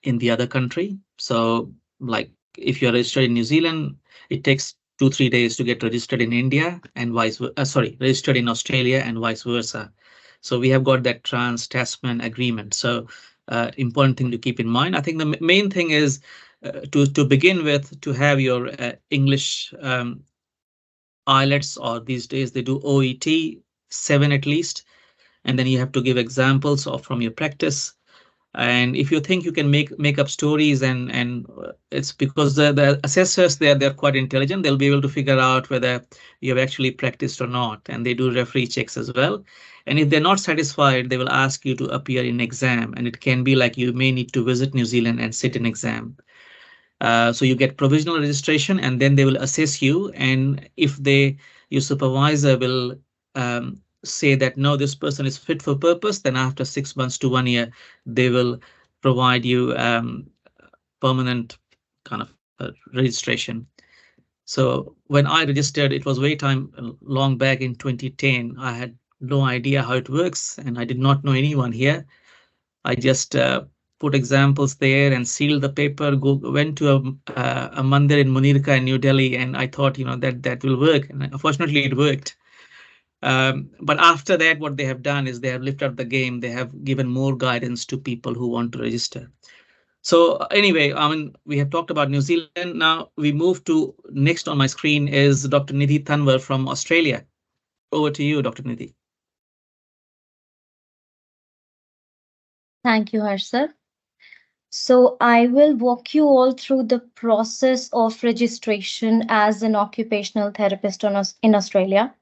in the other country. So like if you're registered in New Zealand, it takes 2-3 days to get registered in India and registered in Australia and vice versa. So we have got that Trans-Tasman agreement. So important thing to keep in mind. I think the main thing is to begin with, to have your English IELTS, or these days they do OET 7 at least, and then you have to give examples of from your practice. And if you think you can make up stories, and it's because the assessors there, they're quite intelligent, they'll be able to figure out whether you have actually practiced or not, and they do referee checks as well. And if they're not satisfied, they will ask you to appear in exam, and it can be like you may need to visit New Zealand and sit in exam. So you get provisional registration, and then they will assess you. And if your supervisor will say that no, this person is fit for purpose, then after 6 months to 1 year, they will provide you permanent kind of registration. So when I registered, it was way time long back in 2010. I had no idea how it works, and I did not know anyone here. I just put examples there and sealed the paper. Went to a mandir in Munirka in New Delhi, and I thought, that will work. And unfortunately, it worked. But after that, what they have done is they have lifted up the game. They have given more guidance to people who want to register. So anyway, I mean, we have talked about New Zealand. Now we move to next on my screen is Dr. Nidhi Tanwar from Australia. Over to you, Dr. Nidhi. Thank you, Harsh sir. So I will walk you all through the process of registration as an occupational therapist in Australia.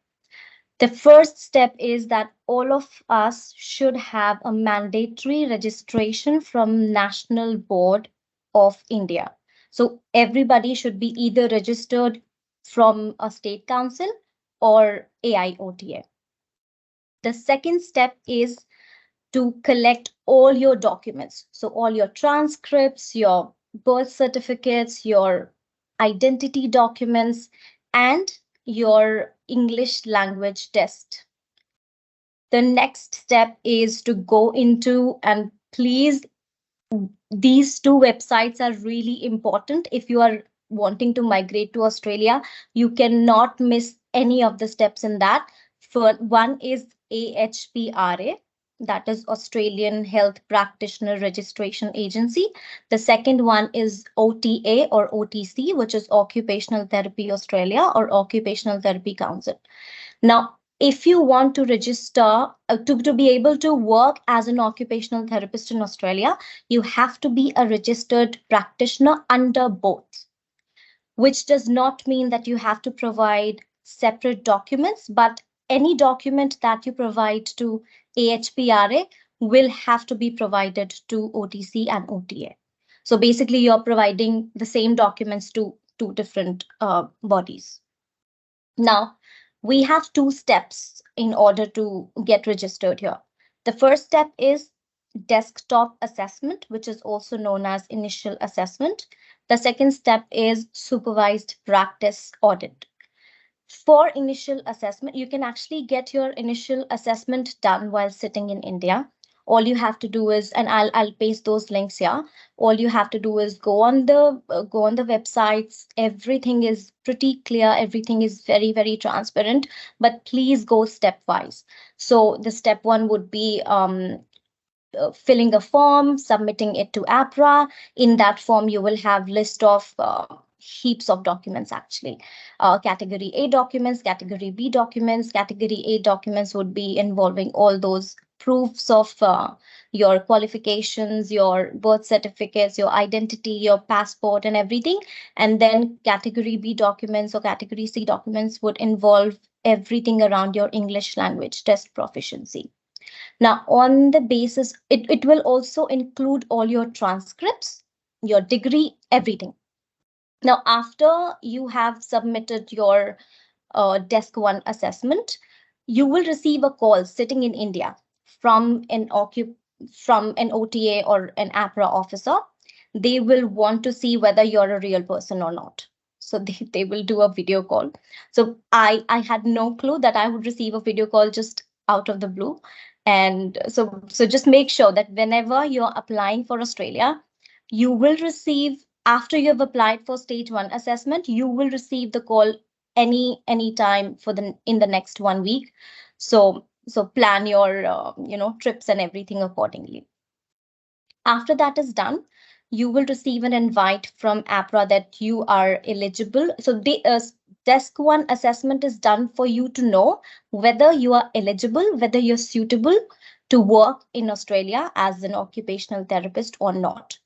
The first step is that all of us should have a mandatory registration from National Board of India. So everybody should be either registered from a state council or AIOTA. The second step is to collect all your documents. So all your transcripts, your birth certificates, your identity documents, and your English language test. The next step is to go into, and please, these two websites are really important. If you are wanting to migrate to Australia, you cannot miss any of the steps in that. One is AHPRA, that is Australian Health Practitioner Registration Agency. The second one is OTA or OTC, which is Occupational Therapy Australia or Occupational Therapy Council. Now, if you want to register to be able to work as an occupational therapist in Australia, you have to be a registered practitioner under both, which does not mean that you have to provide separate documents, but any document that you provide to AHPRA will have to be provided to OTC and OTA. So basically, you're providing the same documents to two different bodies. Now, we have two steps in order to get registered here. The first step is desktop assessment, which is also known as initial assessment. The second step is supervised practice audit. For initial assessment, you can actually get your initial assessment done while sitting in India. All you have to do is, and I'll paste those links here. All you have to do is go on the websites. Everything is pretty clear. Everything is very, very transparent. But please go stepwise. So the step one would be filling a form, submitting it to APRA. In that form, you will have list of heaps of documents actually. Category A documents, category B documents. Category A documents would be involving all those proofs of your qualifications, your birth certificates, your identity, your passport, and everything. And then category B documents or category C documents would involve everything around your English language test proficiency. Now, on the basis, it will also include all your transcripts, your degree, everything. Now, after you have submitted your Desk 1 assessment, you will receive a call sitting in India from an OTA or an APRA officer. They will want to see whether you're a real person or not. So they will do a video call. So I had no clue that I would receive a video call just out of the blue. And so just make sure that whenever you're applying for Australia, you will receive, after you have applied for stage 1 assessment, you will receive the call any time in the next 1 week. So So plan your trips and everything accordingly. After that is done, you will receive an invite from APRA that you are eligible. So the desk one assessment is done for you to know whether you are eligible, whether you're suitable to work in Australia as an occupational therapist or not.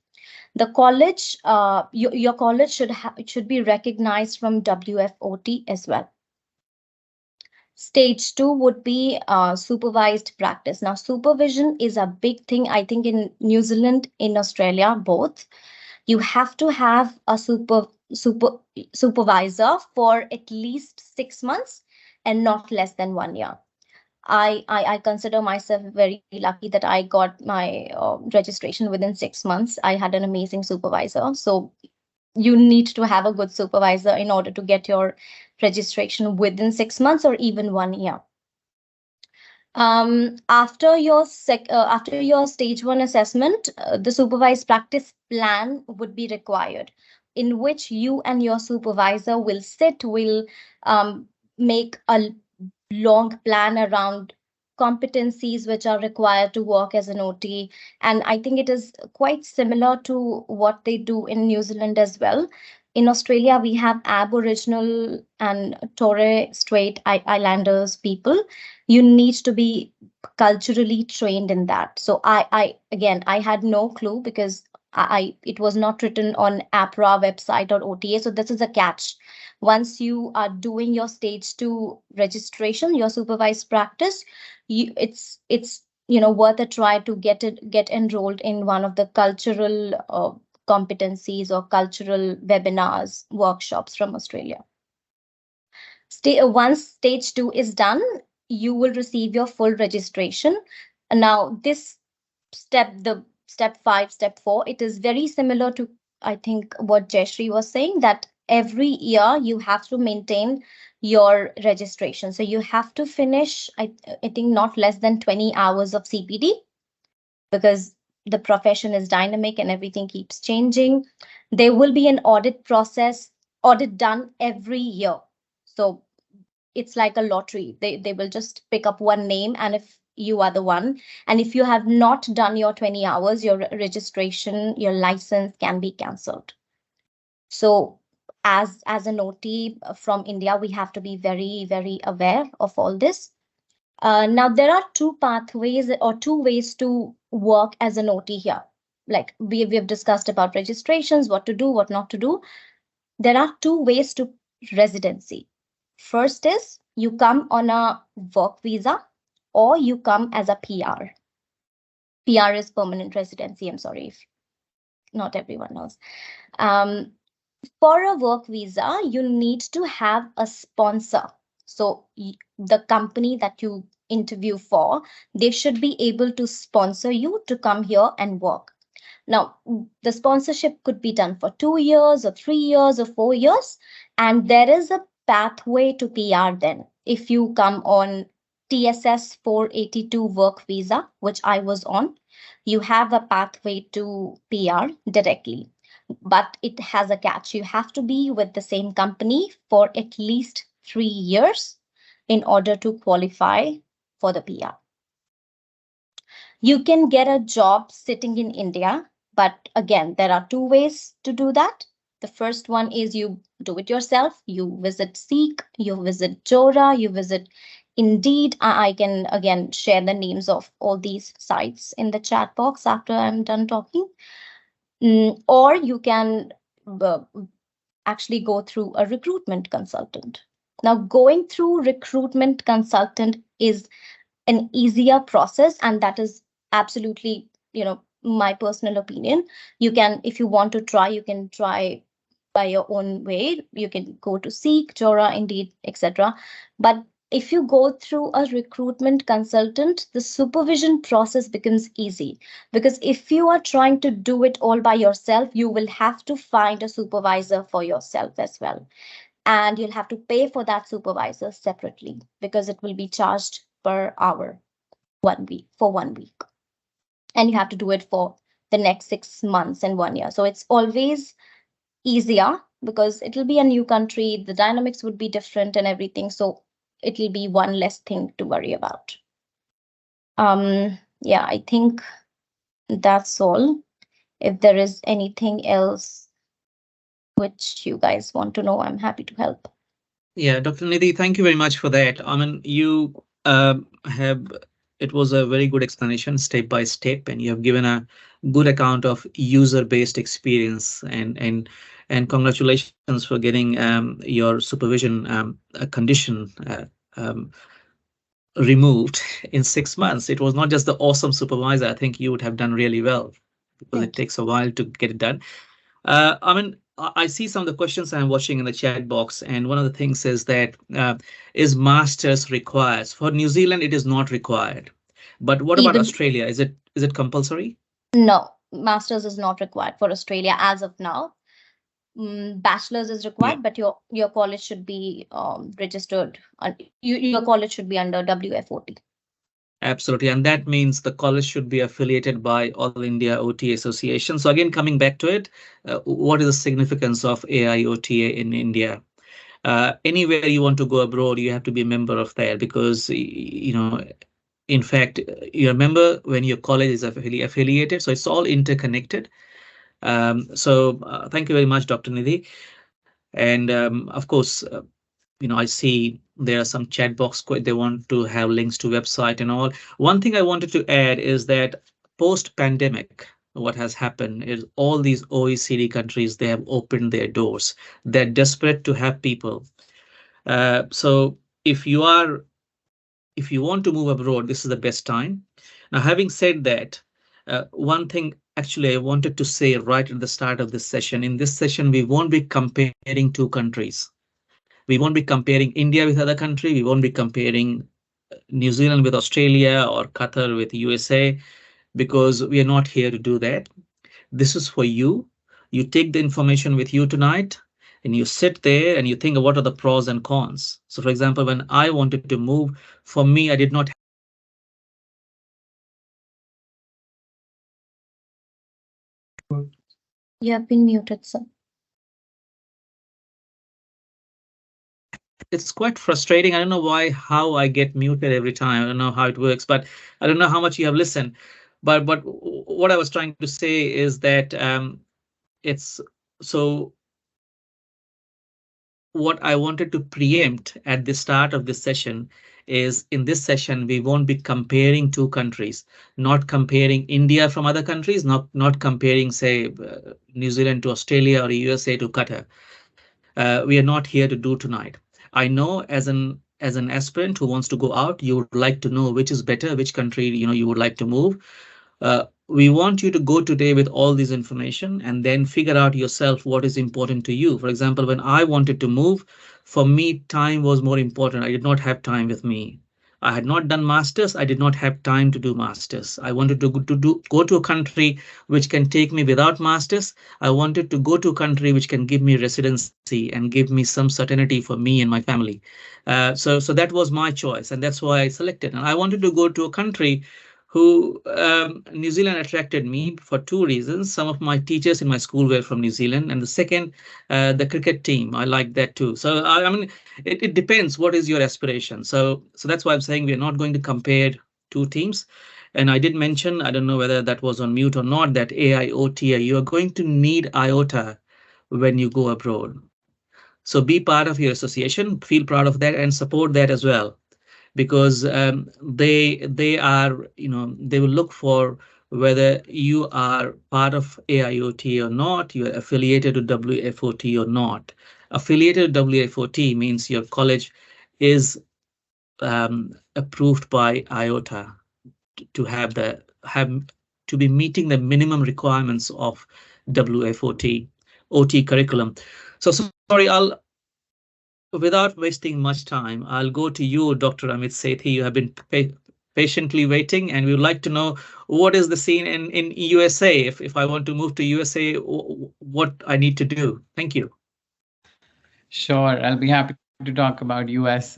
The college, your college should be recognized from WFOT as well. Stage 2 would be supervised practice. Now, supervision is a big thing, I think, in New Zealand, in Australia, both. You have to have a supervisor for at least 6 months and not less than 1 year. I consider myself very lucky that I got my registration within 6 months. I had an amazing supervisor. So you need to have a good supervisor in order to get your registration within 6 months or even 1 year. After your stage 1 assessment, the supervised practice plan would be required, in which you and your supervisor will make a long plan around competencies which are required to work as an OT. And I think it is quite similar to what they do in New Zealand as well. In Australia, we have Aboriginal and Torres Strait Islanders people. You need to be culturally trained in that. So I had no clue because it was not written on APRA website or OTA. So this is a catch. Once you are doing your stage 2 registration, your supervised practice, it's worth a try to get enrolled in one of the cultural competencies or cultural webinars, workshops from Australia. Once stage 2 is done, you will receive your full registration. Now this the step 5, step 4, it is very similar to, I think, what Jayashree was saying, that every year you have to maintain your registration. So you have to finish, I think, not less than 20 hours of CPD, because the profession is dynamic and everything keeps changing. There will be an audit done every year. So it's like a lottery. They will just pick up one name, and if you are the one, and if you have not done your 20 hours, your registration, your license can be cancelled. So as an OT from India, we have to be very, very aware of all this. Now there are two pathways or two ways to work as an OT here. Like we have discussed about registrations, what to do, what not to do. There are two ways to residency. First is you come on a work visa or you come as a PR. PR is permanent residency. I'm sorry if not everyone knows. For a work visa, you need to have a sponsor. So the company that you interview for, they should be able to sponsor you to come here and work. Now, the sponsorship could be done for 2 years or 3 years or 4 years. And there is a pathway to PR then. If you come on TSS 482 work visa, which I was on, you have a pathway to PR directly. But it has a catch. You have to be with the same company for at least 3 years in order to qualify for the PR. You can get a job sitting in India, but again, there are two ways to do that. The first one is you do it yourself. You visit Seek, you visit Jora, you visit Indeed. I can again share the names of all these sites in the chat box after I'm done talking. Or you can actually go through a recruitment consultant. Now, going through recruitment consultant is an easier process, and that is absolutely, my personal opinion. You can, if you want to try, you can try by your own way. You can go to Seek, Jora, Indeed, etc. But if you go through a recruitment consultant, the supervision process becomes easy, because if you are trying to do it all by yourself, you will have to find a supervisor for yourself as well. And you'll have to pay for that supervisor separately because it will be charged per hour 1 week for 1 week. And you have to do it for the next 6 months and 1 year. So it's always easier because it'll be a new country. The dynamics would be different and everything. So it'll be one less thing to worry about. Yeah, I think that's all. If there is anything else which you guys want to know, I'm happy to help. Yeah, Dr. Nidhi, thank you very much for that. I mean, you have, it was a very good explanation step by step, and you have given a good account of user-based experience, and congratulations for getting your supervision condition um, removed in 6 months. It was not just the awesome supervisor. I think you would have done really well because it Thank you. takes a while to get it done. I mean, I see some of the questions I'm watching in the chat box, and one of the things is that is masters required for New Zealand? It is not required, but what about Even Australia? Is it compulsory? no, master's is not required for Australia as of now. Bachelor's is Yeah, required, but your college should be registered. Your college should be under WFOT. absolutely, and that means the college should be affiliated by All India OT Association. So again, coming back to it, what is the significance of AIOTA in India? Anywhere you want to go abroad, you have to be a member of that because you know, in fact, you remember when your college is affiliated, so it's all interconnected. Thank you very much, Dr. Nidhi. And of course, I see there are some chat box. They want to have links to website and all. One thing I wanted to add is that post-pandemic, what has happened is all these OECD countries, they have opened their doors. They're desperate to have people. So if you are if you want to move abroad, this is the best time. Now, having said that, one thing actually I wanted to say right at the start of this session. In this session, we won't be comparing two countries. We won't be comparing India with other country. We won't be comparing New Zealand with Australia or Qatar with USA because we are not here to do that. This is for you. You take the information with you tonight and you sit there and you think what are the pros and cons. So, for example, when I wanted to move, for me, I did not. You have been muted, sir. It's quite frustrating. I don't know how I get muted every time. I don't know how it works, but I don't know how much you have listened. But what I was trying to say is that it's so what I wanted to preempt at the start of this session is in this session, we won't be comparing two countries, not comparing India from other countries, not comparing, say, New Zealand to Australia or USA to Qatar. We are not here to do tonight. I know as an aspirant who wants to go out, you would like to know which is better, which country you would like to move. We want you to go today with all this information and then figure out yourself what is important to you. For example, when I wanted to move, for me, time was more important. I did not have time with me. I had not done masters. I did not have time to do masters. I wanted to go to a country which can take me without masters. I wanted to go to a country which can give me residency and give me some certainty for me and my family. So that was my choice, and that's why I selected. And I wanted to go to a country who New Zealand attracted me for two reasons. Some of my teachers in my school were from New Zealand, and the second, the cricket team. I like that too. So I mean, it depends. What is your aspiration? So that's why I'm saying we are not going to compare two teams. And I did mention, I don't know whether that was on mute or not, that AIOTA, you are going to need IOTA when you go abroad. So be part of your association, feel proud of that, and support that as well because they are they will look for whether you are part of AIOT or not, you are affiliated to WFOT or not. Affiliated to WFOT means your college is approved by IOTA to have to be meeting the minimum requirements of WFOT OT curriculum. So sorry, I'll without wasting much time, I'll go to you, Dr. Amit Sethi. You have been patiently waiting, and we would like to know what is the scene in USA. If I want to move to USA, what I need to do. Thank you. Sure, I'll be happy to talk about US.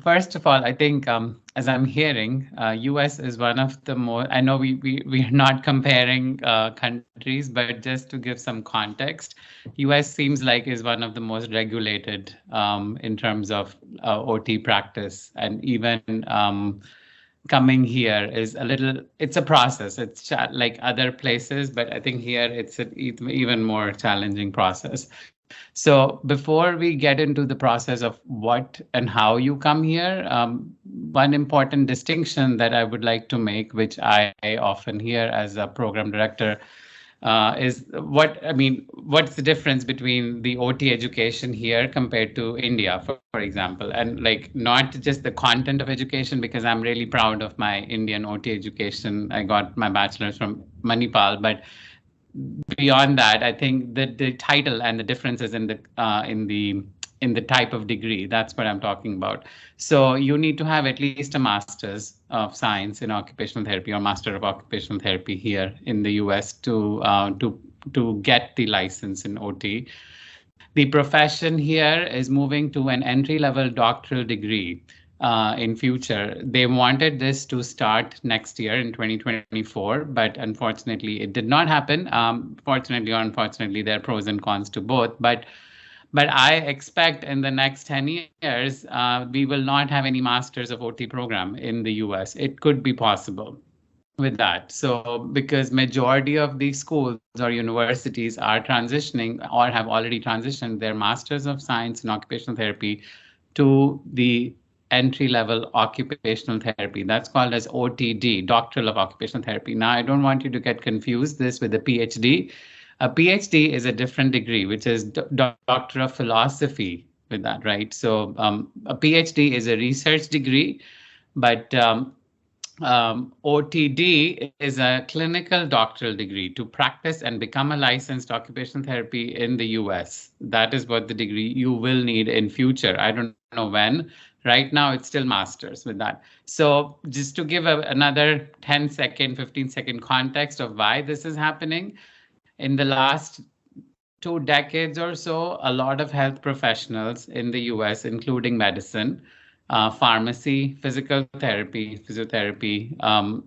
First of all, I think as I'm hearing, US is one of the more, I know we are not comparing countries, but just to give some context, US seems like is one of the most regulated in terms of OT practice. And even coming here is a little, it's a process. It's like other places, but I think here it's an even more challenging process. So before we get into the process of what and how you come here, one important distinction that I would like to make, which I often hear as a program director, is what I mean. What's the difference between the OT education here compared to India, for example, and like not just the content of education, because I'm really proud of my Indian OT education. I got my bachelor's from Manipal, but beyond that, I think that the title and the differences in the type of degree, that's what I'm talking about. So you need to have at least a master's of science in occupational therapy or master of occupational therapy here in the US to get the license in OT. The profession here is moving to an entry-level doctoral degree in future. They wanted this to start next year in 2024, but unfortunately it did not happen. Fortunately or unfortunately, there are pros and cons to both. But I expect in the next 10 years, we will not have any Masters of OT program in the US. It could be possible with that. So because majority of these schools or universities are transitioning or have already transitioned their Masters of Science in Occupational Therapy to the entry level occupational therapy. That's called as OTD, Doctoral of Occupational Therapy. Now, I don't want you to get confused this with a PhD. A PhD is a different degree, which is Doctor of Philosophy with that, right? So a PhD is a research degree, but OTD is a clinical doctoral degree to practice and become a licensed occupational therapy in the US. That is what the degree you will need in future. I don't know when. Right now, it's still master's with that. So just to give another 10-second, 15-second context of why this is happening, in the last 2 decades or so, a lot of health professionals in the US, including medicine, pharmacy, physical therapy, physiotherapy,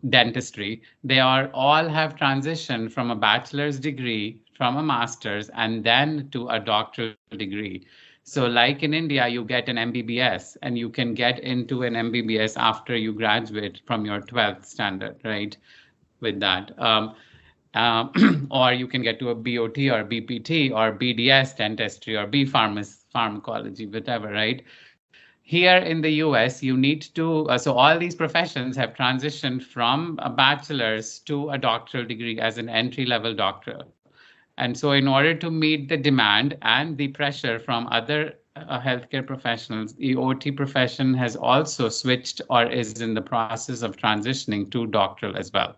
dentistry, they are all have transitioned from a bachelor's degree, from a master's, and then to a doctoral degree. So like in India, you get an MBBS and you can get into an MBBS after you graduate from your 12th standard, right? With that. Or you can get to a BOT or BPT or BDS dentistry or B pharmacology, whatever, right? Here in the US, you need to, so all these professions have transitioned from a bachelor's to a doctoral degree as an entry-level doctor. And so in order to meet the demand and the pressure from other healthcare professionals, the OT profession has also switched or is in the process of transitioning to doctoral as well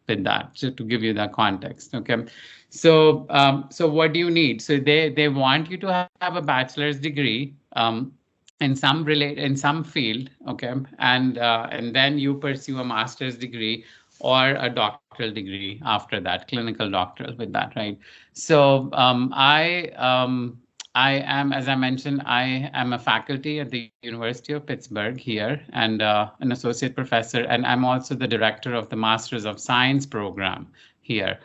with that, just to give you that context. Okay, so so what do you need? So they want you to have a bachelor's degree in some field, okay, and then you pursue a master's degree or a doctoral degree after that, clinical doctoral with that, right? So I am, as I mentioned, I am a faculty at the University of Pittsburgh here and an associate professor, and I'm also the director of the Masters of Science program here.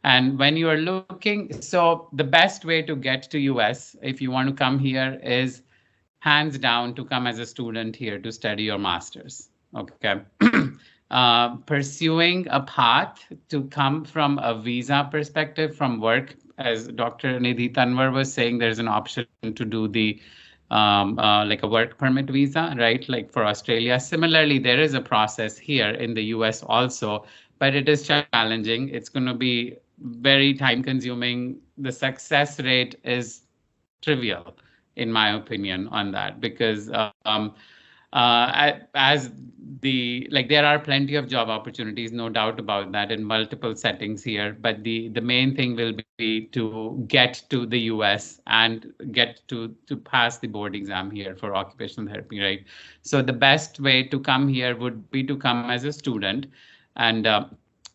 And when you are looking, so the best way to get to US, if you want to come here, is hands down to come as a student here to study your master's, okay? Pursuing a path to come from a visa perspective from work, as Dr. Nidhi Tanwar was saying, there's an option to do the like a work permit visa, right? Like for Australia. Similarly, there is a process here in the US also, but it is challenging. It's going to be very time consuming. The success rate is trivial, in my opinion, on that, because as there are plenty of job opportunities, no doubt about that, in multiple settings here. But the main thing will be to get to the US and get to pass the board exam here for occupational therapy, right? So the best way to come here would be to come as a student. And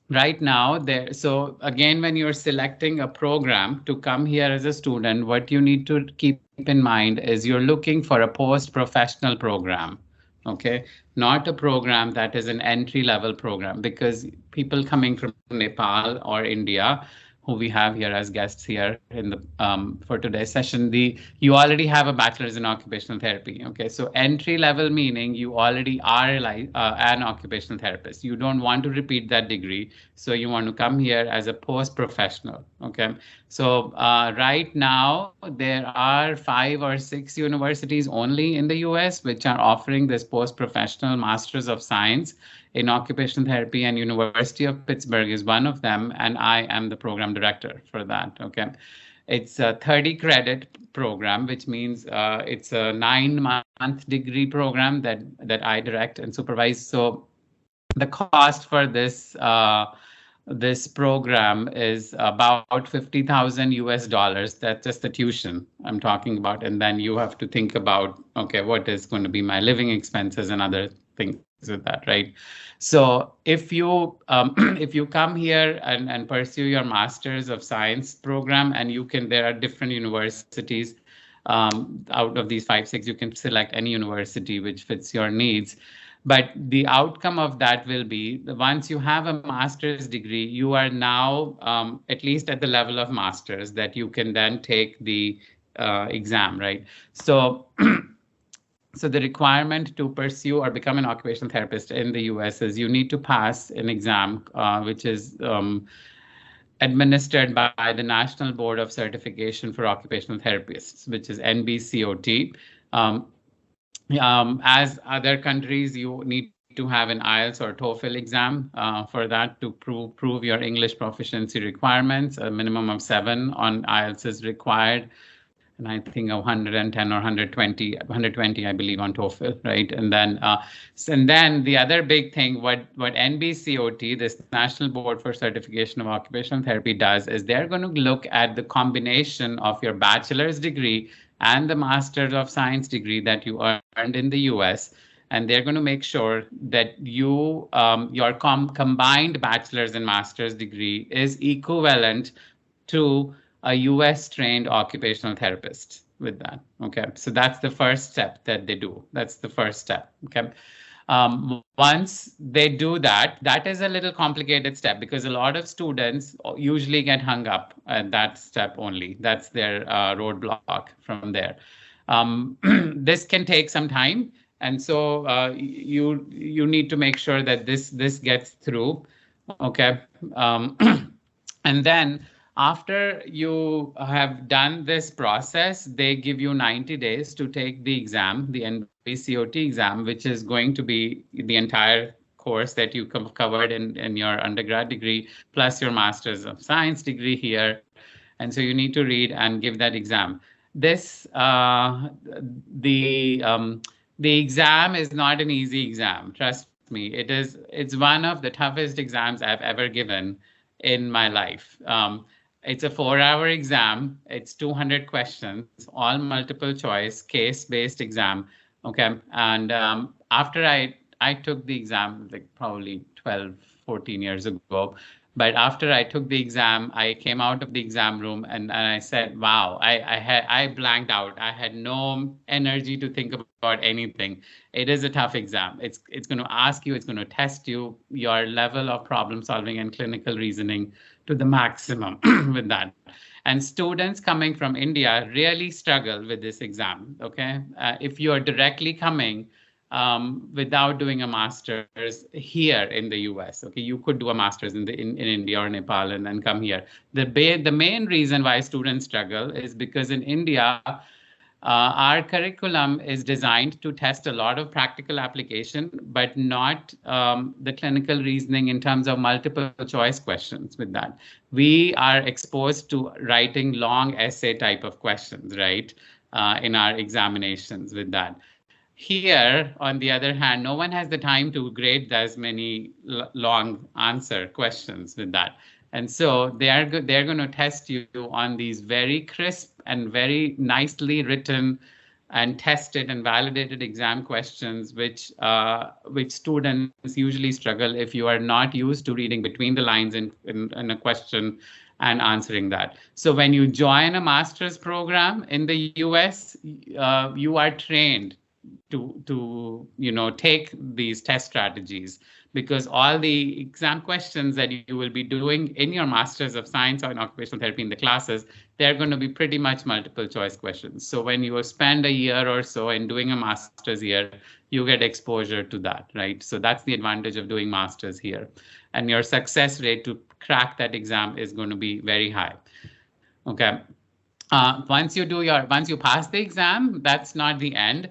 right now, so again, when you're selecting a program to come here as a student, what you need to keep in mind is you're looking for a post-professional program, okay? Not a program that is an entry-level program, because people coming from Nepal or India who we have here as guests here in the for today's session. You already have a bachelor's in occupational therapy. Okay, so entry level meaning you already are like an occupational therapist. You don't want to repeat that degree, so you want to come here as a post professional. Okay, so right now there are 5 or 6 universities only in the US which are offering this post professional Masters of Science in occupational therapy, and University of Pittsburgh is one of them, and I am the program director for that. Okay, it's a 30 credit program, which means it's a 9-month degree program that I direct and supervise. So the cost for this program is about 50,000 US dollars. That's just the tuition I'm talking about. And then you have to think about, okay, what is going to be my living expenses and other things with that, right? So if you if you come here and pursue your Masters of Science program, and there are different universities out of these 5, 6, you can select any university which fits your needs. But the outcome of that will be once you have a master's degree, you are now at least at the level of master's that you can then take the exam, right? So, so the requirement to pursue or become an occupational therapist in the US is you need to pass an exam, which is administered by the National Board of Certification for Occupational Therapists, which is NBCOT. As other countries, you need to have an IELTS or TOEFL exam for that to prove your English proficiency requirements. A minimum of 7 on IELTS is required, and I think 110 or 120, I believe, on TOEFL, right? And then the other big thing, what NBCOT, this National Board for Certification of Occupational Therapy, does is they're going to look at the combination of your bachelor's degree and the Master of Science degree that you earned in the US. And they're going to make sure that your combined bachelor's and master's degree is equivalent to a US trained occupational therapist with that. Okay, so that's the first step that they do. That's the first step. Okay. Once they do that, that is a little complicated step because a lot of students usually get hung up at that step only. That's their roadblock from there. This can take some time, and so you need to make sure that this gets through. Okay, and then after you have done this process, they give you 90 days to take the exam, the NBCOT exam, which is going to be the entire course that you covered in your undergrad degree, plus your Master's of Science degree here. And so you need to read and give that exam. This, the exam is not an easy exam, trust me. It's one of the toughest exams I've ever given in my life. It's a 4-hour exam. It's 200 questions, all multiple choice, case-based exam. Okay, and after I took the exam, like probably 12, 14 years ago, but after I took the exam, I came out of the exam room and I said, wow, I blanked out. I had no energy to think about anything. It is a tough exam. It's going to ask you, it's going to test you, your level of problem solving and clinical reasoning to the maximum with that. And students coming from India really struggle with this exam. Okay, if you are directly coming without doing a master's here in the US, okay, you could do a master's in India or Nepal and then come here. The main reason why students struggle is because in India, our curriculum is designed to test a lot of practical application, but not the clinical reasoning in terms of multiple choice questions with that. We are exposed to writing long essay type of questions, right, in our examinations with that. Here, on the other hand, no one has the time to grade as many long answer questions with that. And so they're going to test you on these very crisp and very nicely written and tested and validated exam questions, which students usually struggle if you are not used to reading between the lines in a question and answering that. So when you join a master's program in the US, you are trained take these test strategies, because all the exam questions that you will be doing in your Masters of Science or in Occupational Therapy in the classes, they're going to be pretty much multiple choice questions. So when you spend a year or so in doing a master's year, you get exposure to that, right? So that's the advantage of doing masters here. And your success rate to crack that exam is going to be very high. Okay. Once you pass the exam, that's not the end.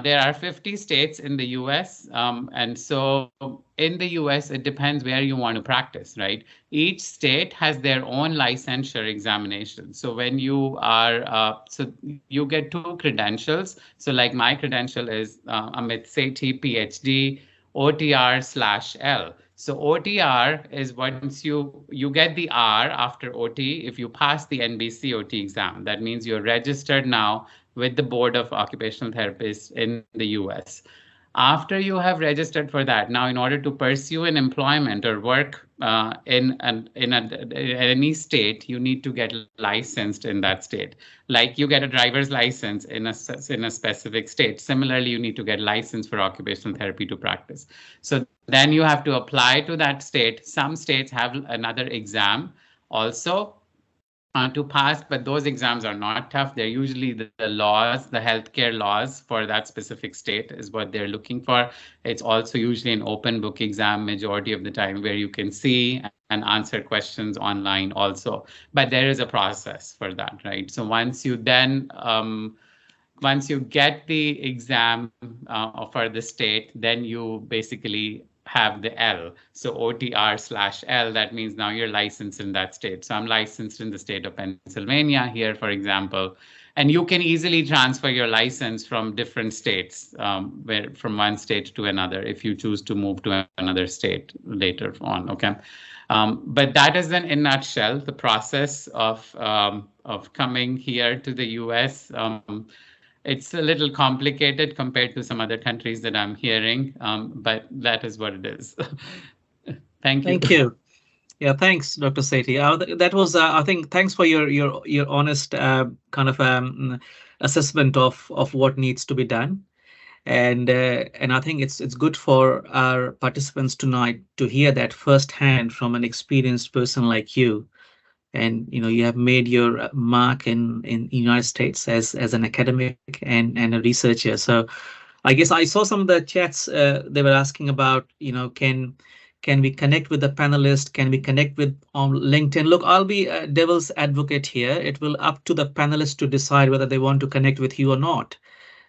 There are 50 states in the US. And so in the US, it depends where you want to practice, right? Each state has their own licensure examination. So when you are, so you get two credentials. So like my credential is Amit Sethi, PhD, OTR/L. So OTR is once you get the R after OT if you pass the NBC OT exam. That means you're registered now with the Board of Occupational Therapists in the US. After you have registered for that, now in order to pursue an employment or work in any state, you need to get licensed in that state. Like you get a driver's license in a specific state. Similarly, you need to get licensed for occupational therapy to practice. So then you have to apply to that state. Some states have another exam also to pass, but those exams are not tough. They're usually the laws, the healthcare laws for that specific state is what they're looking for. It's also usually an open book exam majority of the time where you can see and answer questions online also. But there is a process for that, right? So once you get the exam for the state, then you basically have the L. So OTR/L, that means now you're licensed in that state. So I'm licensed in the state of Pennsylvania here, for example. And you can easily transfer your license from different states, from one state to another, if you choose to move to another state later on, okay? But that is in a nutshell, the process of coming here to the US. It's a little complicated compared to some other countries that I'm hearing, but that is what it is. Thank you. Thank you. Yeah, thanks, Dr. Sethi. That was, I think, thanks for your honest kind of assessment of what needs to be done, and I think it's good for our participants tonight to hear that firsthand from an experienced person like you. And you have made your mark in United States as an academic and a researcher. So I guess I saw some of the chats they were asking about, can we connect with the panelist? Can we connect with on LinkedIn? Look, I'll be a devil's advocate here. It will up to the panelists to decide whether they want to connect with you or not.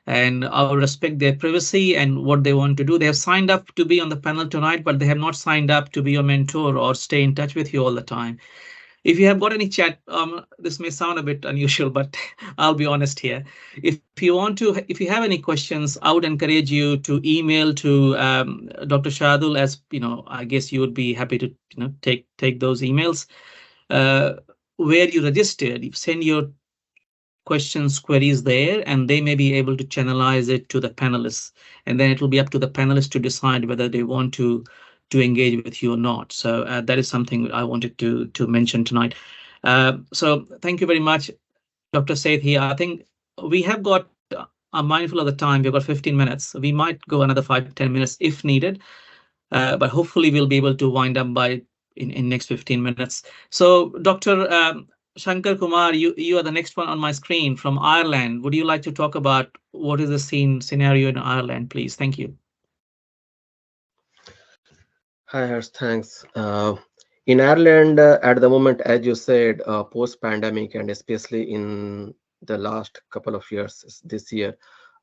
And I'll respect their privacy and what they want to do. They have signed up to be on the panel tonight, but they have not signed up to be your mentor or stay in touch with you all the time. If you have got any chat, this may sound a bit unusual, but I'll be honest here. If you have any questions, I would encourage you to email to Dr. Shardul, as I guess you would be happy to take those emails. Where you registered, you send your questions, queries there, and they may be able to channelize it to the panelists, and then it will be up to the panelists to decide whether they want to engage with you or not. So that is something I wanted to mention tonight. So thank you very much, Dr. Sethi. I think we have got, I'm mindful of the time, we've got 15 minutes. We might go another 5-10 minutes if needed, but hopefully we'll be able to wind up by in next 15 minutes. So Dr. Shankar Kumar, you are the next one on my screen from Ireland. Would you like to talk about what is the scenario in Ireland, please? Thank you. Hi, Harsh, thanks. In Ireland, at the moment, as you said, post-pandemic, and especially in the last couple of years, this year,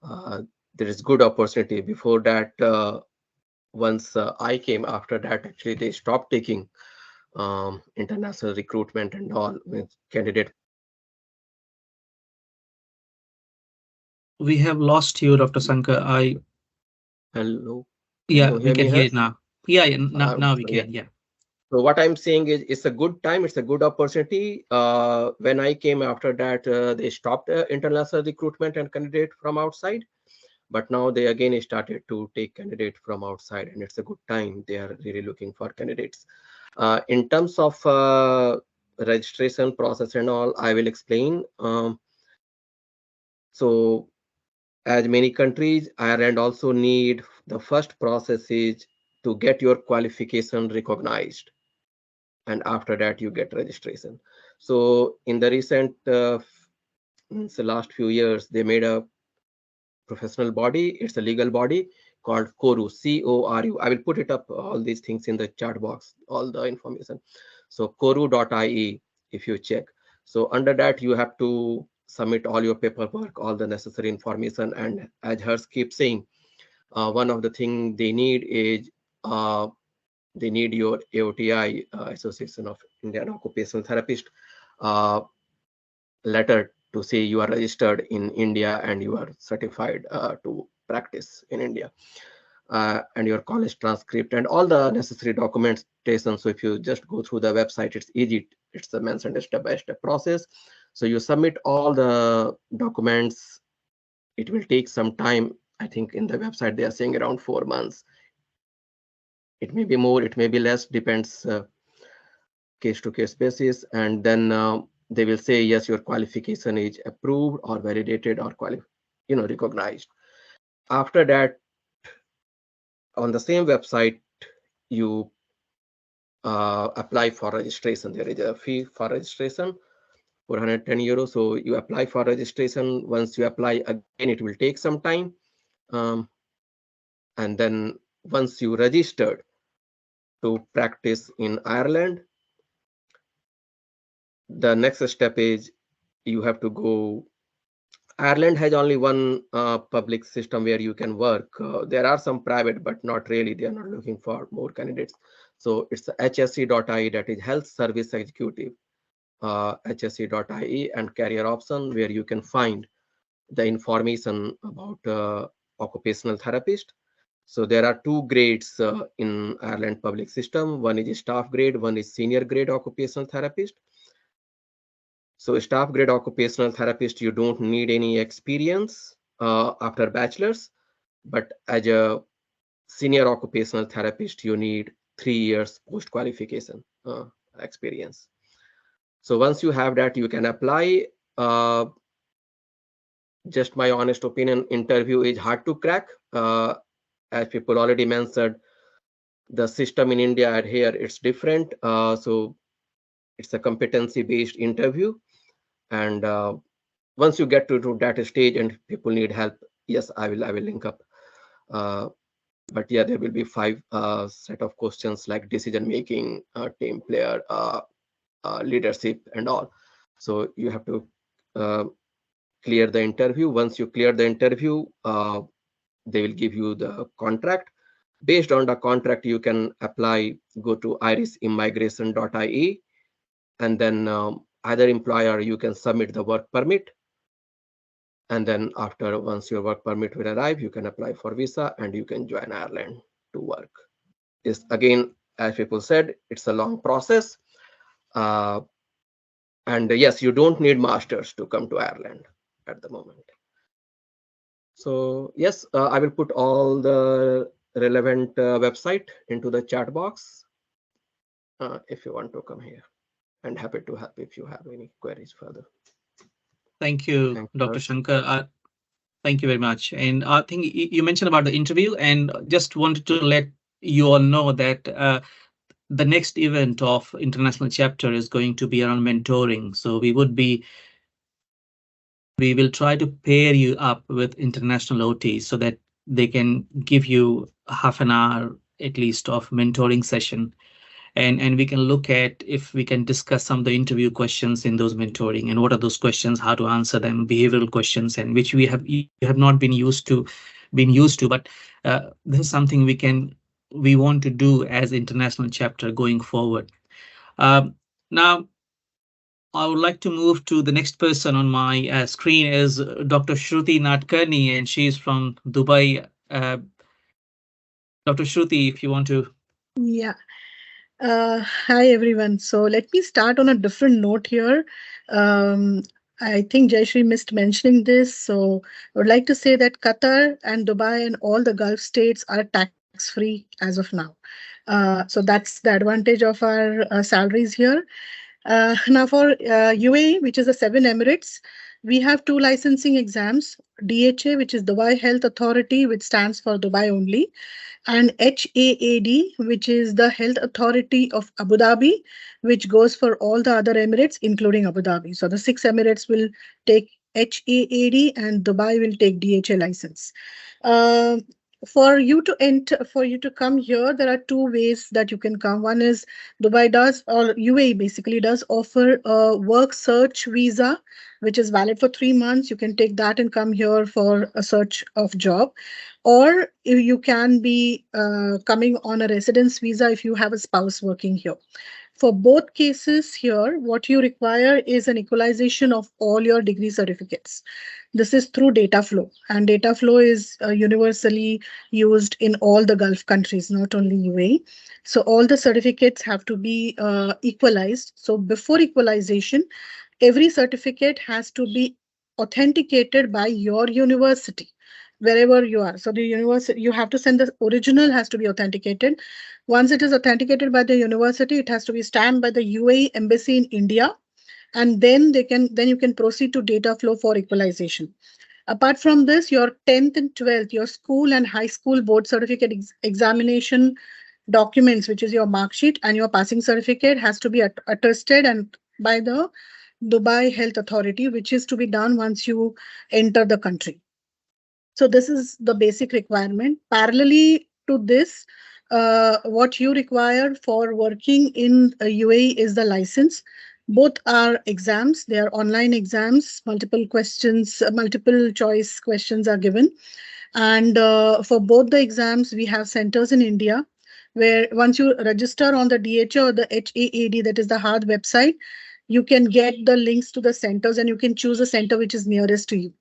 there is good opportunity. Before that, once I came, after that, actually, they stopped taking international recruitment and all with candidate. We have lost you, Dr. Shankar. Hello. Yeah, we can hear it now. Yeah, now we can. Yeah. So what I'm saying is, it's a good time. It's a good opportunity. When I came after that, they stopped international recruitment and candidate from outside, but now they again started to take candidate from outside, and it's a good time. They are really looking for candidates. In terms of registration process and all, I will explain. So As many countries, Ireland also need the first process is to get your qualification recognized, and after that you get registration. So in the recent the last few years, they made a professional body. It's a legal body called CORU, CORU. I will put it up, all these things in the chat box, all the information. So coru.ie, if you check. So under that, you have to submit all your paperwork, all the necessary information. And as Hers keeps saying, one of the things they need is they need your AOTI, Association of Indian Occupational Therapist, letter to say you are registered in India and you are certified to practice in India, and your college transcript and all the necessary documentation. So if you just go through the website, it's easy. It's a mentioned step-by-step process. So you submit all the documents. It will take some time. I think in the website they are saying around 4 months. It may be more, it may be less, depends case to case basis. And then they will say, yes, your qualification is approved or validated or recognized. After that, on the same website, you apply for registration. There is a fee for registration, 410 euros. So you apply for registration. Once you apply again, it will take some time. And then once you registered to practice in Ireland, the next step is you have to go. Ireland has only one public system where you can work. There are some private, but not really. They are not looking for more candidates. So it's hsc.ie, that is Health Service Executive, hsc.ie, and career option, where you can find the information about occupational therapist. So there are two grades in Ireland public system. One is staff grade, one is senior grade occupational therapist. So staff grade occupational therapist, you don't need any experience after bachelor's, but as a senior occupational therapist, you need 3 years post qualification experience. So once you have that, you can apply. Just my honest opinion, interview is hard to crack. As people already mentioned, the system in India and here, it's different. So it's a competency based interview. And once you get to that stage and people need help, yes, I will link up. But yeah, there will be 5 set of questions like decision making, team player, leadership, and all. So you have to clear the interview. Once you clear the interview, they will give you the contract. Based on the contract, you can apply, go to irisimmigration.ie, and then either employer, you can submit the work permit. And then after, once your work permit will arrive, you can apply for visa and you can join Ireland to work. This again, as people said, it's a long process. And yes, you don't need masters to come to Ireland at the moment. So yes, I will put all the relevant website into the chat box if you want to come here, and happy to help if you have any queries further. Thank you, Dr. Shankar. Thank you very much. And I think you mentioned about the interview, and just wanted to let you all know that the next event of international chapter is going to be around mentoring. So we will try to pair you up with international OTs so that they can give you half an hour at least of mentoring session. And we can look at if we can discuss some of the interview questions in those mentoring and what are those questions, how to answer them, behavioral questions, and which you have not been used to, but this is something we want to do as international chapter going forward. Now, I would like to move to the next person on my screen is Dr. Shruti Nadkarni, and she's from Dubai. Dr. Shruti, if you want to. Yeah. Hi, everyone. So let me start on a different note here. I think Jayashree missed mentioning this. So I would like to say that Qatar and Dubai and all the Gulf states are tax-free as of now. So that's the advantage of our salaries here. Now for UAE, which is the 7 Emirates, We have two licensing exams, DHA, which is Dubai Health Authority, which stands for Dubai only, and HAAD, which is the Health Authority of Abu Dhabi, which goes for all the other Emirates, including Abu Dhabi. So the 6 Emirates will take HAAD and Dubai will take DHA license. Uh, for you to enter, for you to come here, there are two ways that you can come. One is Dubai does, or UAE basically does offer a work search visa, which is valid for 3 months. You can take that and come here for a search of job. Or you can be coming on a residence visa if you have a spouse working here. For both cases here, what you require is an equalization of all your degree certificates. This is through data flow, and data flow is universally used in all the Gulf countries, not only UAE. So all the certificates have to be equalized. So before equalization, every certificate has to be authenticated by your university wherever you are. So the university, you have to send the original has to be authenticated. Once it is authenticated by the university, it has to be stamped by the UAE embassy in India, and then you can proceed to data flow for equalization. Apart from this, your 10th and 12th, your school and high school board certificate examination documents, which is your mark sheet and your passing certificate, has to be attested and by the Dubai Health Authority, which is to be done once you enter the country. So this is the basic requirement. Parallelly to this, what you require for working in UAE is the license. Both are exams. They are online exams. Multiple questions, multiple choice questions are given. And for both the exams, we have centers in India where once you register on the DHA or the HAAD, that is the hard website, you can get the links to the centers and you can choose a center which is nearest to you.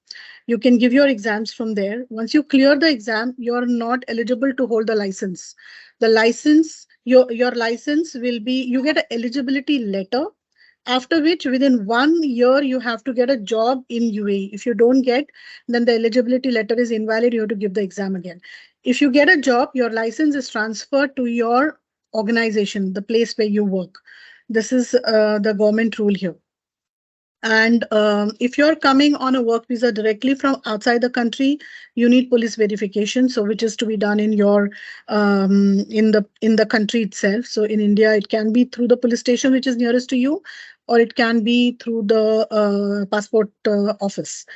You can give your exams from there. Once you clear the exam, you're not eligible to hold the license. The license, your license will be, you get an eligibility letter, after which within 1 year you have to get a job in UAE. If you don't get, then the eligibility letter is invalid. You have to give the exam again. If you get a job, your license is transferred to your organization, the place where you work. This is the government rule here. And if you're coming on a work visa directly from outside the country, you need police verification. So which is to be done in your in the country itself. So in India, it can be through the police station which is nearest to you, or it can be through the passport office.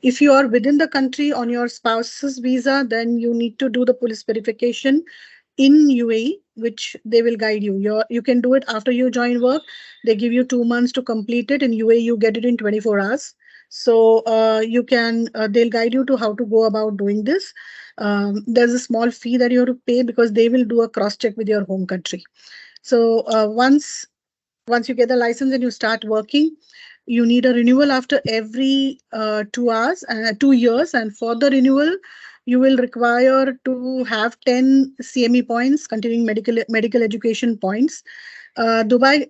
If you are within the country on your spouse's visa, then you need to do the police verification in UAE, which they will guide you. You can do it after you join work. They give you 2 months to complete it. In UAE, you get it in 24 hours. So you can, they'll guide you to how to go about doing this. There's a small fee that you have to pay because they will do a cross check with your home country. So once you get the license and you start working, you need a renewal after every 2 years. And for the renewal, you will require to have 10 CME points, continuing medical education points. Dubai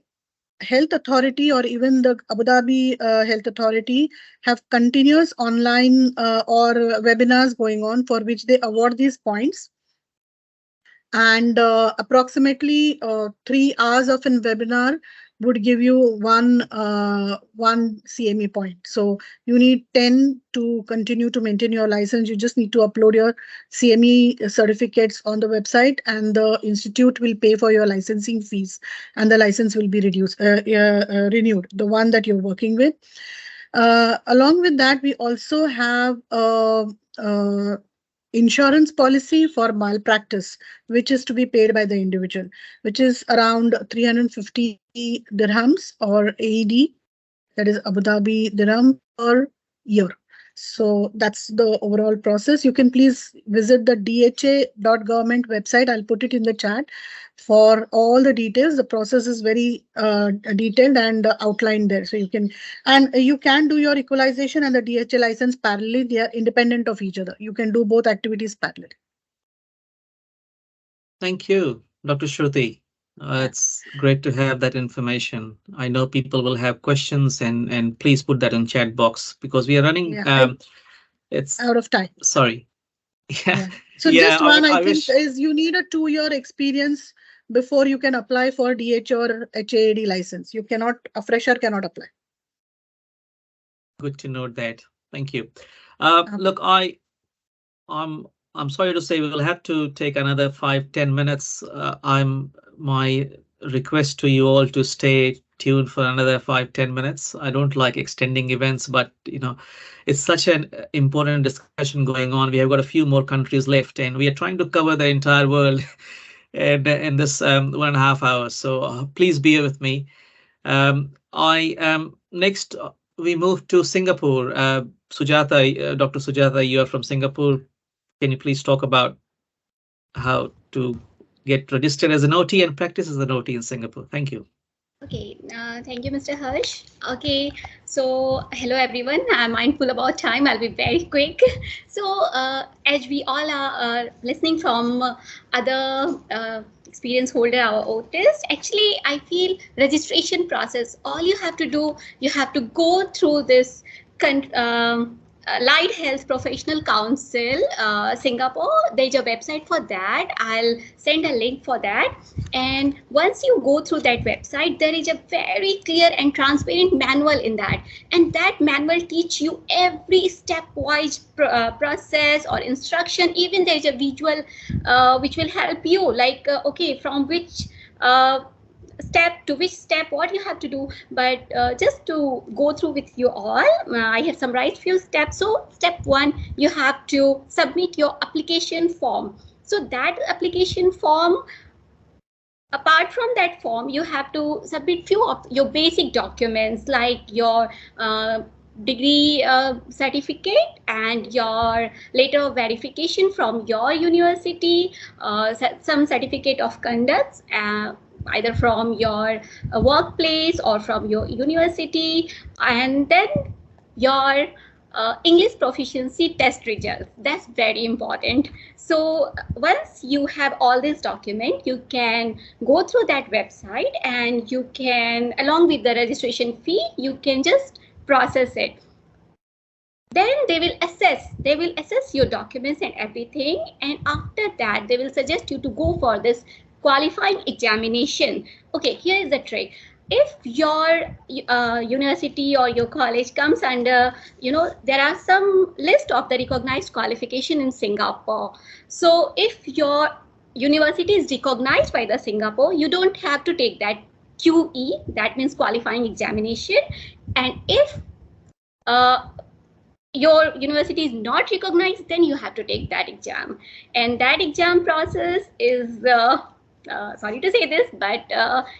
Health Authority or even the Abu Dhabi Health Authority have continuous online or webinars going on for which they award these points. And approximately 3 hours of a webinar would give you one CME point. So you need 10 to continue to maintain your license. You just need to upload your CME certificates on the website, and the institute will pay for your licensing fees, and the license will be renewed, the one that you're working with. Along with that, we also have insurance policy for malpractice, which is to be paid by the individual, which is around 350 dirhams or AED, that is Abu Dhabi dirham per year. So that's the overall process. You can please visit the dha.government website. I'll put it in the chat for all the details. The process is very detailed and outlined there. So you can do your equalization and the DHA license parallelly. They are independent of each other. You can do both activities parallelly. Thank you, Dr. Shruti. It's great to have that information. I know people will have questions, and please put that in chat box because we are running. It's out of time. Sorry. Yeah. So just one, I think, is you need a 2-year experience before you can apply for DH or HAAD license. You cannot, a fresher cannot apply. Good to note that. Thank you. Look, I'm I'm sorry to say we'll have to take another 5-10 minutes. My request to you all to stay tuned for another 5-10 minutes. I don't like extending events, but it's such an important discussion going on. We have got a few more countries left, and we are trying to cover the entire world in this 1.5 hours. So please bear with me. I Next we move to Singapore. Dr. Sujata, you are from Singapore. Can you please talk about how to get registered as an OT and practice as an OT in Singapore? Thank you. Okay, thank you, Mr. Harsh. Okay, so hello everyone. I'm mindful about time. I'll be very quick. So, as we all are listening from other experience holder, our OTist, actually, I feel registration process. All you have to do, you have to go through this Allied Health Professional Council, Singapore. There's a website for that. I'll send a link for that. And once you go through that website, there is a very clear and transparent manual in that. And that manual teach you every stepwise process or instruction. Even there's a visual which will help you, like, okay, from which step to which step what you have to do. But just to go through with you all, I have summarized few steps. So step 1, you have to submit your application form. So that application form, apart from that form, you have to submit few of your basic documents like your degree certificate and your letter of verification from your university, some certificate of conduct, either from your workplace or from your university, and then your English proficiency test results. That's very important. So once you have all these documents, you can go through that website and you can, along with the registration fee, you can just process it. Then they will assess your documents and everything, and after that they will suggest you to go for this qualifying examination. Okay, here is the trick. If your university or your college comes under, there are some list of the recognized qualification in Singapore. So if your university is recognized by the Singapore, you don't have to take that QE, that means qualifying examination. And if your university is not recognized, then you have to take that exam. And that exam process is, sorry to say this, but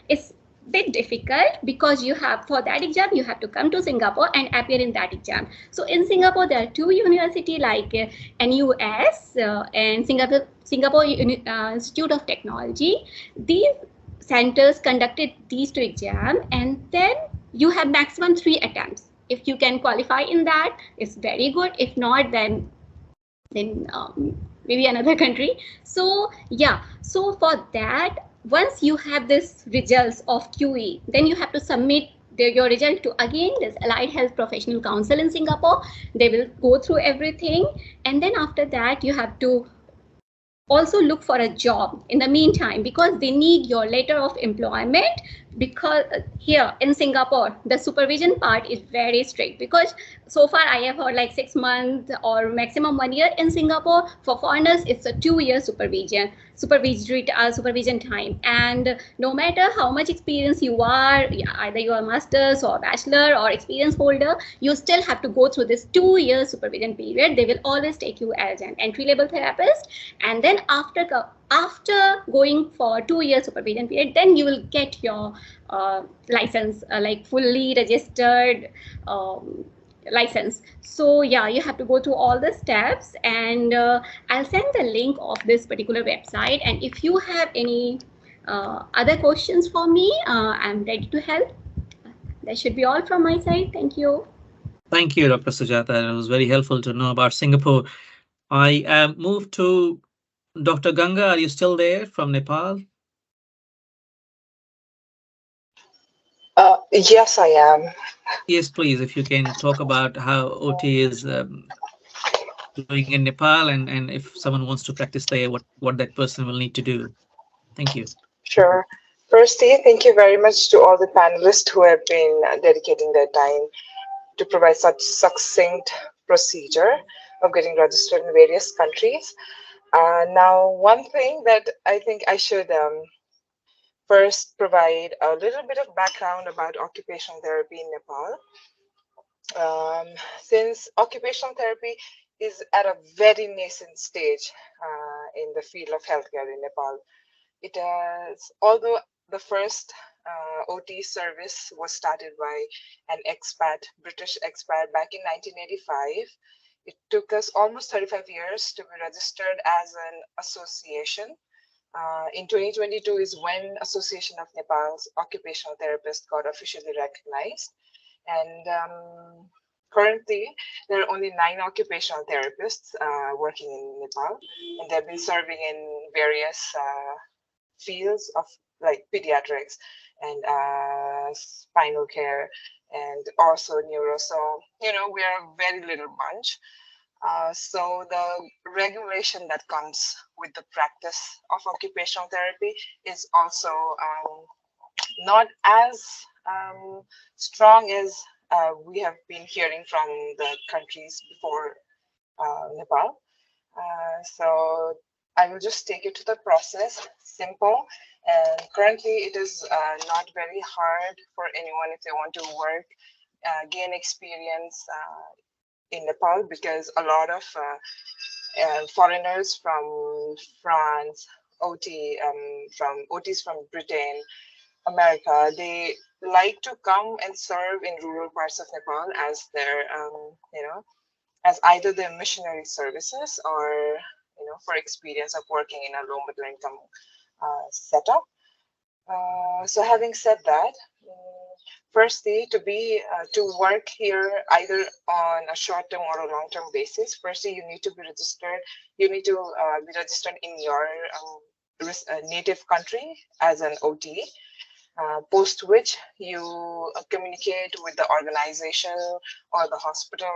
it's bit difficult, because you have, for that exam, you have to come to Singapore and appear in that exam. So in Singapore, there are 2 universities like NUS and Singapore Institute of Technology. These centers conducted these 2 exams, and then you have maximum 3 attempts. If you can qualify in that, it's very good. If not, then maybe another country. So yeah, so for that, once you have this results of QE, then you have to submit your result to, again, this Allied Health Professional Council in Singapore. They will go through everything, and then after that you have to also look for a job in the meantime, because they need your letter of employment. Because here in Singapore, the supervision part is very strict, because so far I have heard like 6 months or maximum 1 year. In Singapore, for foreigners, it's a 2-year supervision time. And no matter how much experience you are, either you are master's or bachelor or experience holder, you still have to go through this 2-year supervision period. They will always take you as an entry level therapist, and then after going for 2-year supervision period, then you will get your license, like fully registered license. So yeah, you have to go through all the steps, and I'll send the link of this particular website. And if you have any other questions for me, I'm ready to help. That should be all from my side. Thank you. Thank you, Dr. Sujata. It was very helpful to know about Singapore. I moved to Dr. Ganga. Are you still there from Nepal? Yes, I am. Yes, please, if you can talk about how OT is doing in Nepal, and if someone wants to practice there, what that person will need to do. Thank you. Sure. Firstly, thank you very much to all the panelists who have been dedicating their time to provide such succinct procedure of getting registered in various countries. Now, one thing that I think I should first provide a little bit of background about occupational therapy in Nepal. Since occupational therapy is at a very nascent stage in the field of healthcare in Nepal, it has, although the first OT service was started by an expat, British expat back in 1985, it took us almost 35 years to be registered as an association. In 2022 is when Association of Nepal's Occupational Therapists got officially recognized. And currently, there are only 9 occupational therapists working in Nepal, and they've been serving in various fields of like pediatrics and spinal care and also neuro. So, you know, we are a very little bunch. So the regulation that comes with the practice of occupational therapy is also not as strong as we have been hearing from the countries before Nepal. So I will just take you to the process, simple. And currently it is not very hard for anyone if they want to work, gain experience in Nepal, because a lot of foreigners from France, from OTs from Britain, America, they like to come and serve in rural parts of Nepal as their, you know, as either their missionary services or, you know, for experience of working in a low middle income setup. So having said that, firstly, to work here either on a short-term or a long-term basis, firstly you need to be registered. You need to be registered in your native country as an OT. Post which you communicate with the organization or the hospital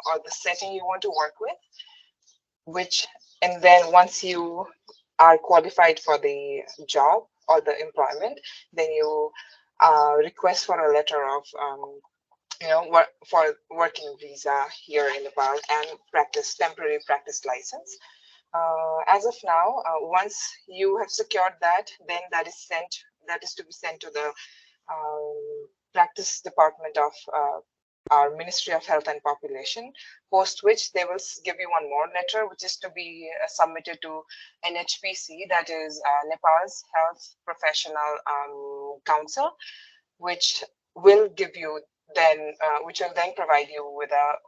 or the setting you want to work with, and then once you are qualified for the job or the employment, then you request for a letter of you know, for working visa here in Nepal and temporary practice license. As of now, once you have secured that, then that is to be sent to the practice department of our Ministry of Health and Population, post which they will give you one more letter, which is to be submitted to NHPC, that is Nepal's Health Professional Council, which will give you then, which will then provide you with a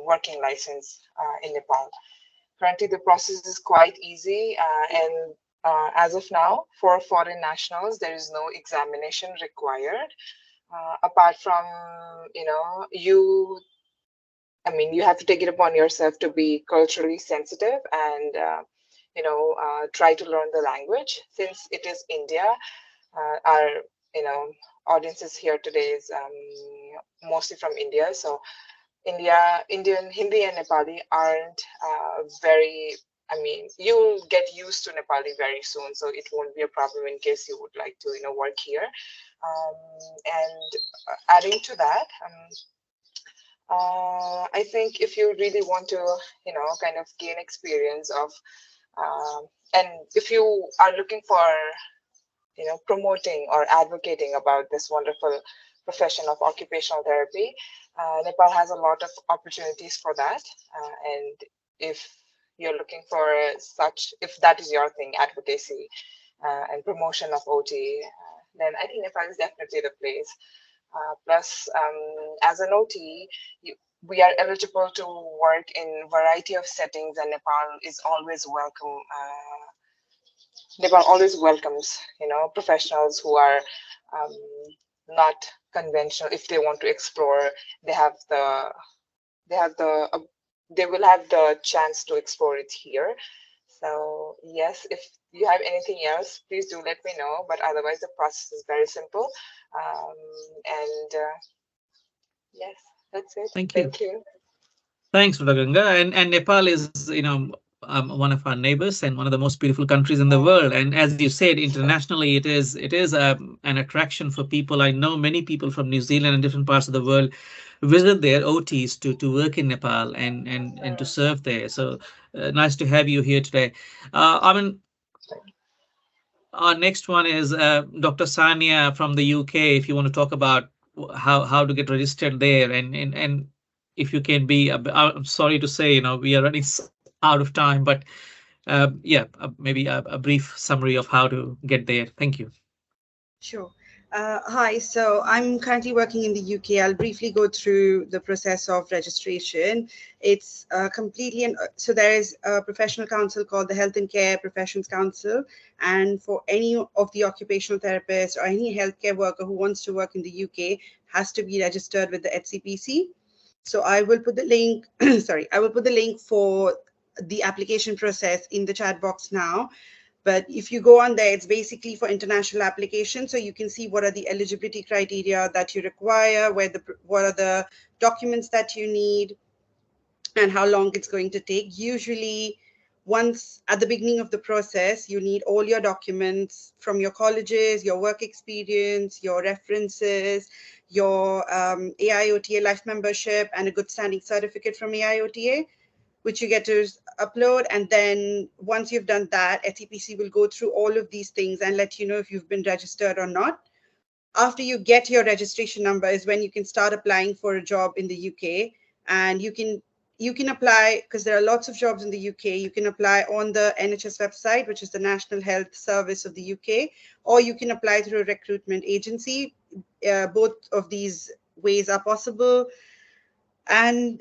working license in Nepal. Currently, the process is quite easy, and as of now, for foreign nationals, there is no examination required. Apart from, you know, you have to take it upon yourself to be culturally sensitive and, you know, try to learn the language. Since it is India, our, you know, audiences here today is mostly from India. So Indian Hindi and Nepali aren't very, you'll get used to Nepali very soon, so it won't be a problem in case you would like to, you know, work here. And adding to that, I think if you really want to, you know, kind of gain experience of, and if you are looking for, you know, promoting or advocating about this wonderful profession of occupational therapy, Nepal has a lot of opportunities for that. And if you're looking for if that is your thing, advocacy and promotion of OT, then I think Nepal is definitely the place. Plus, as an OT, we are eligible to work in a variety of settings, and Nepal is always welcome. Nepal always welcomes, you know, professionals who are not conventional. If they want to explore, they will have the chance to explore it here. So yes, if you have anything else, please do let me know. But otherwise, the process is very simple. And yes, that's it. Thank you. Thank you. Thanks, Dr. Ganga. And Nepal is, you know, one of our neighbors and one of the most beautiful countries in the world. And as you said, internationally, it is an attraction for people. I know many people from New Zealand and different parts of the world visit their OTs to work in Nepal and to serve there. So nice to have you here today. I mean, our next one is Dr. Sania from the UK. If you want to talk about how to get registered there, and if you can be, I'm sorry to say, we are running out of time, but yeah, maybe a brief summary of how to get there. Thank you. Sure. Hi, so I'm currently working in the UK. I'll briefly go through the process of registration. It's so there is a professional council called the Health and Care Professions Council. And for any of the occupational therapists or any healthcare worker who wants to work in the UK has to be registered with the HCPC. So I will put the link, sorry, I will put the link for the application process in the chat box now. But if you go on there, it's basically for international application. So you can see what are the eligibility criteria that you require, what are the documents that you need, and how long it's going to take. Usually, once at the beginning of the process, you need all your documents from your colleges, your work experience, your references, your AIOTA life membership, and a good standing certificate from AIOTA, which you get to upload. And then once you've done that, HCPC will go through all of these things and let you know if you've been registered or not. After you get your registration number is when you can start applying for a job in the UK. And you can apply, because there are lots of jobs in the UK. You can apply on the NHS website, which is the National Health Service of the UK, or you can apply through a recruitment agency. Both of these ways are possible. And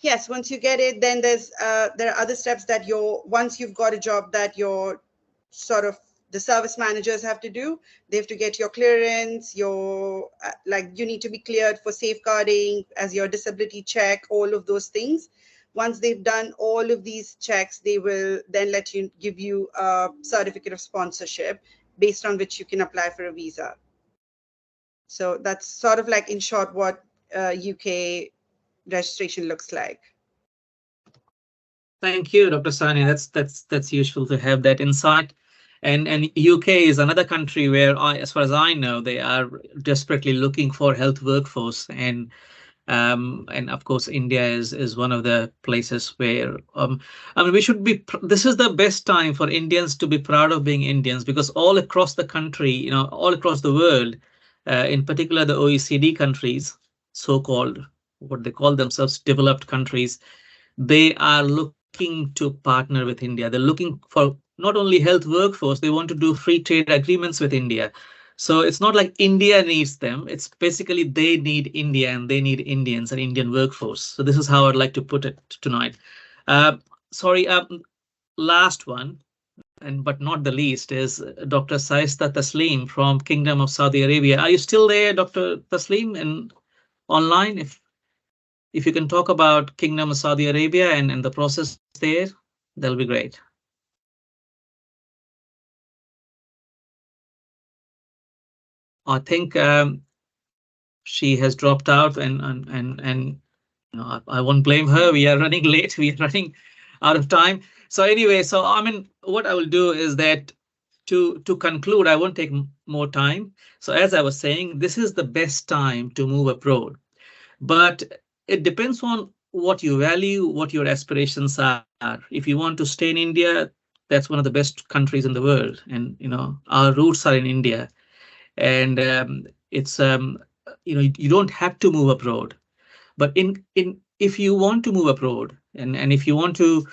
yes, once you get it, then there are other steps that once you've got a job that your sort of the service managers have to do. They have to get your clearance, you need to be cleared for safeguarding as your disability check, all of those things. Once they've done all of these checks, they will then give you a certificate of sponsorship based on which you can apply for a visa. So that's sort of like in short what UK registration looks like. Thank you, Dr. Sani. That's useful to have that insight. And UK is another country where, as far as I know, they are desperately looking for health workforce, and of course India is one of the places where I mean we should be. This is the best time for Indians to be proud of being Indians, because all across the country, all across the world, in particular the OECD countries, so-called what they call themselves developed countries, they are looking to partner with India. They're looking for not only health workforce, they want to do free trade agreements with India. So it's not like India needs them. It's basically they need India and they need Indians and Indian workforce. So this is how I'd like to put it tonight. Sorry, last one, but not the least, is Dr. Saista Taslim from Kingdom of Saudi Arabia. Are you still there, Dr. Taslim, and online? If you can talk about Kingdom of Saudi Arabia and the process there, that'll be great. I think she has dropped out, and I won't blame her. We are running late. We are running out of time. So anyway, so I mean, what I will do is that to conclude, I won't take more time. So as I was saying, this is the best time to move abroad, but it depends on what you value, what your aspirations are. If you want to stay in India, that's one of the best countries in the world, and our roots are in India, and it's you don't have to move abroad. But if you want to move abroad, and if you want to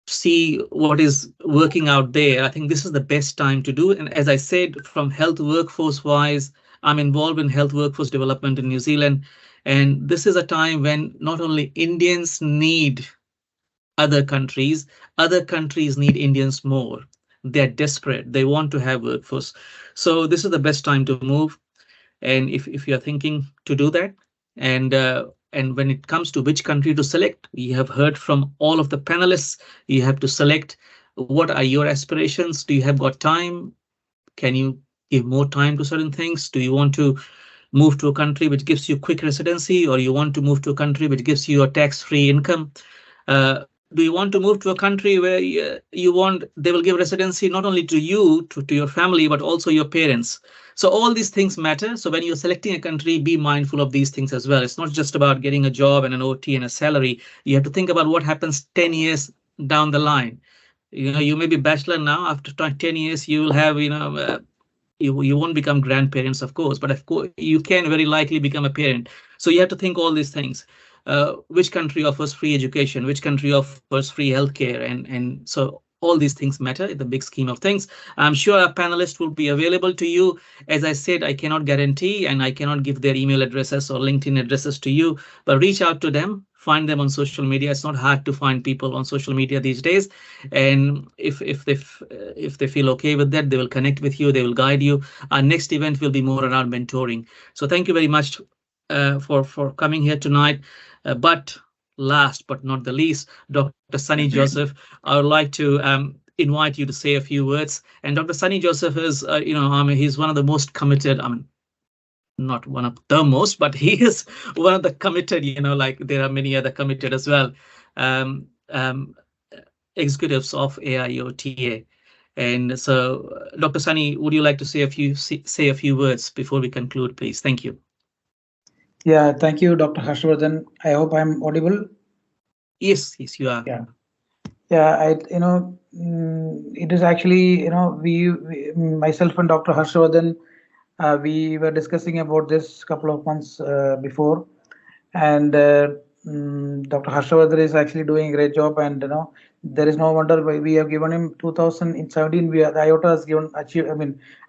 see what is working out there, I think this is the best time to do it. And as I said, from health workforce wise, I'm involved in health workforce development in New Zealand. And this is a time when not only Indians need other countries need Indians more. They're desperate. They want to have workforce. So this is the best time to move. And if you're thinking to do that, and when it comes to which country to select, we have heard from all of the panelists, you have to select what are your aspirations. Do you have got time? Can you give more time to certain things? Do you want to move to a country which gives you quick residency, or you want to move to a country which gives you a tax-free income? do you want to move to a country where you want they will give residency not only to you, to your family, but also your parents? So all these things matter. So when you're selecting a country, be mindful of these things as well. It's not just about getting a job and an OT and a salary. You have to think about what happens 10 years down the line. You may be bachelor now. After 10 years, you will have, you won't become grandparents, of course, but of course you can very likely become a parent. So you have to think all these things. Which country offers free education? Which country offers free healthcare? And so all these things matter in the big scheme of things. I'm sure our panelists will be available to you. As I said, I cannot guarantee and I cannot give their email addresses or LinkedIn addresses to you, but reach out to them. Find them on social media. It's not hard to find people on social media these days. And if they feel okay with that, they will connect with you. They will guide you. Our next event will be more around mentoring. So thank you very much for coming here tonight. But last but not the least, Dr. Sunny Joseph, I would like to invite you to say a few words. And Dr. Sunny Joseph is, he's one of the most committed. Not one of the most, but he is one of the committed. Like there are many other committed as well. Um, um, Executives of AIOTA. And so, Dr. Sunny, would you like to say a few words before we conclude, please? Thank you. Yeah, thank you, Dr. Harshvardhan. I hope I'm audible. Yes, you are. Yeah, it is actually, we myself and Dr. Harshvardhan, we were discussing about this couple of months before, and Dr. Harshvardhan is actually doing a great job, and there is no wonder why we have given him 2017. The IOTA has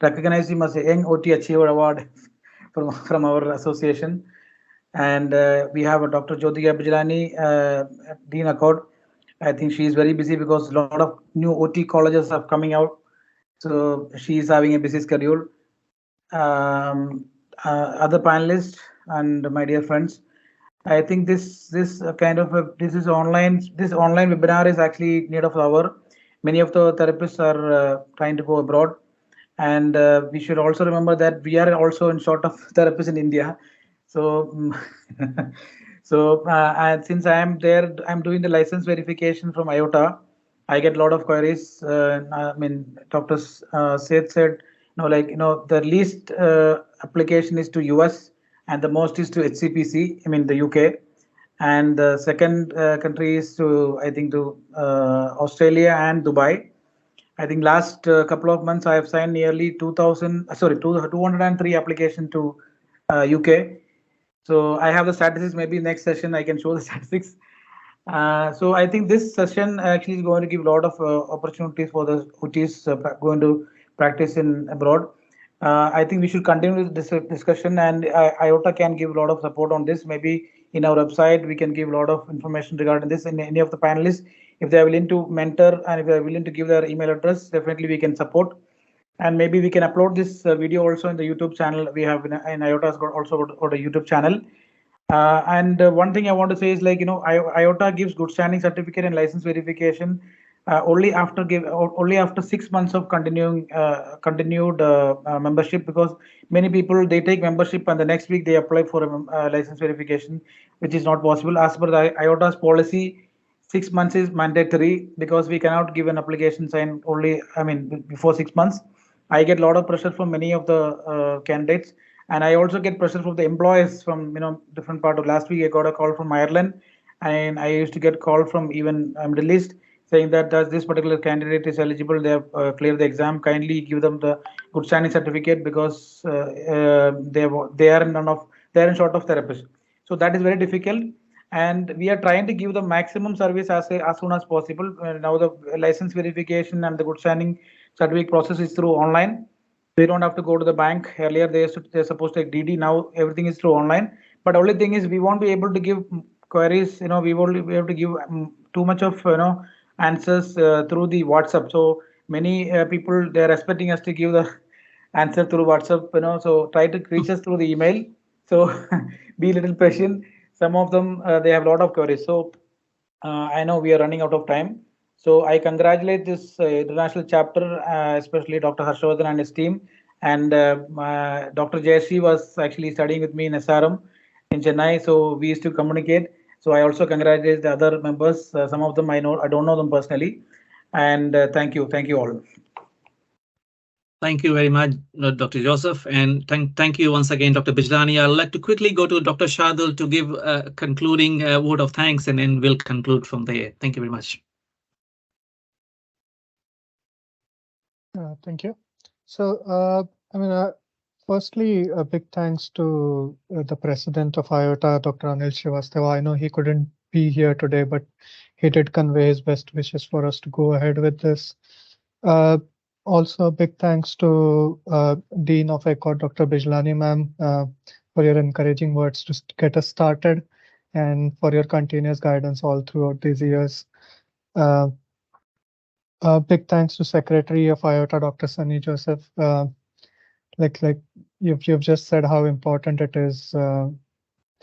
recognized him as a Young OT Achiever Award from our association. And we have a Dr. Jyoti Abhijlani, Dean Accord. I think she is very busy because a lot of new OT colleges are coming out. So she is having a busy schedule. Other panelists and my dear friends, I think this online webinar is actually need of hour. Many of the therapists are trying to go abroad, and we should also remember that we are also in short of therapists in India. So, and since I am there, I'm doing the license verification from IOTA. I get a lot of queries. Dr. Seth said, the least application is to US and the most is to HCPC, the UK. And the second country is to, I think, to Australia and Dubai. I think last couple of months I have signed nearly 203 applications to UK. So I have the statistics. Maybe next session I can show the statistics. So I think this session actually is going to give a lot of opportunities for the OTs going to practice in abroad. I think we should continue this discussion, and IOTA can give a lot of support on this. Maybe in our website we can give a lot of information regarding this. And any of the panelists, if they are willing to mentor and if they are willing to give their email address, definitely we can support. And maybe we can upload this video also in the YouTube channel. We have in IOTA has also got a YouTube channel. And one thing I want to say is IOTA gives good standing certificate and license verification only after 6 months of continued membership, because many people they take membership and the next week they apply for a license verification, which is not possible as per the IOTA's policy. 6 months is mandatory because we cannot give an application sign only before 6 months. I get a lot of pressure from many of the candidates, and I also get pressure from the employers from different part of. Last week I got a call from Ireland, and I used to get call from even Middle East saying that this particular candidate is eligible, they have cleared the exam, kindly give them the good standing certificate because they are in short of therapists. So that is very difficult, and we are trying to give the maximum service as soon as possible. Now the license verification and the good standing certificate process is through online. We don't have to go to the bank. Earlier they're supposed to take DD. Now everything is through online. But only thing is we won't be able to give queries. We won't be able to give too much of answers through the WhatsApp. So many people they're expecting us to give the answer through WhatsApp. So try to reach us through the email. So be a little patient. Some of them they have a lot of queries. So I know we are running out of time. So I congratulate this international chapter, especially Dr. Harshvardhan and his team. And Dr. Jayashree was actually studying with me in SRM in Chennai. So we used to communicate. So I also congratulate the other members. Some of them I know, I don't know them personally. And thank you all. Thank you very much, Dr. Joseph, and thank you once again, Dr. Bijlani. I'd like to quickly go to Dr. Shardul to give a concluding word of thanks, and then we'll conclude from there. Thank you very much. Thank you. So, firstly, a big thanks to the president of IOTA, Dr. Anil Srivastava. I know he couldn't be here today, but he did convey his best wishes for us to go ahead with this. Also, big thanks to Dean of ICAIOTA, Dr. Bijlani ma'am, for your encouraging words to get us started and for your continuous guidance all throughout these years. Big thanks to Secretary of IOTA, Dr. Sunny Joseph. Like you've just said how important it is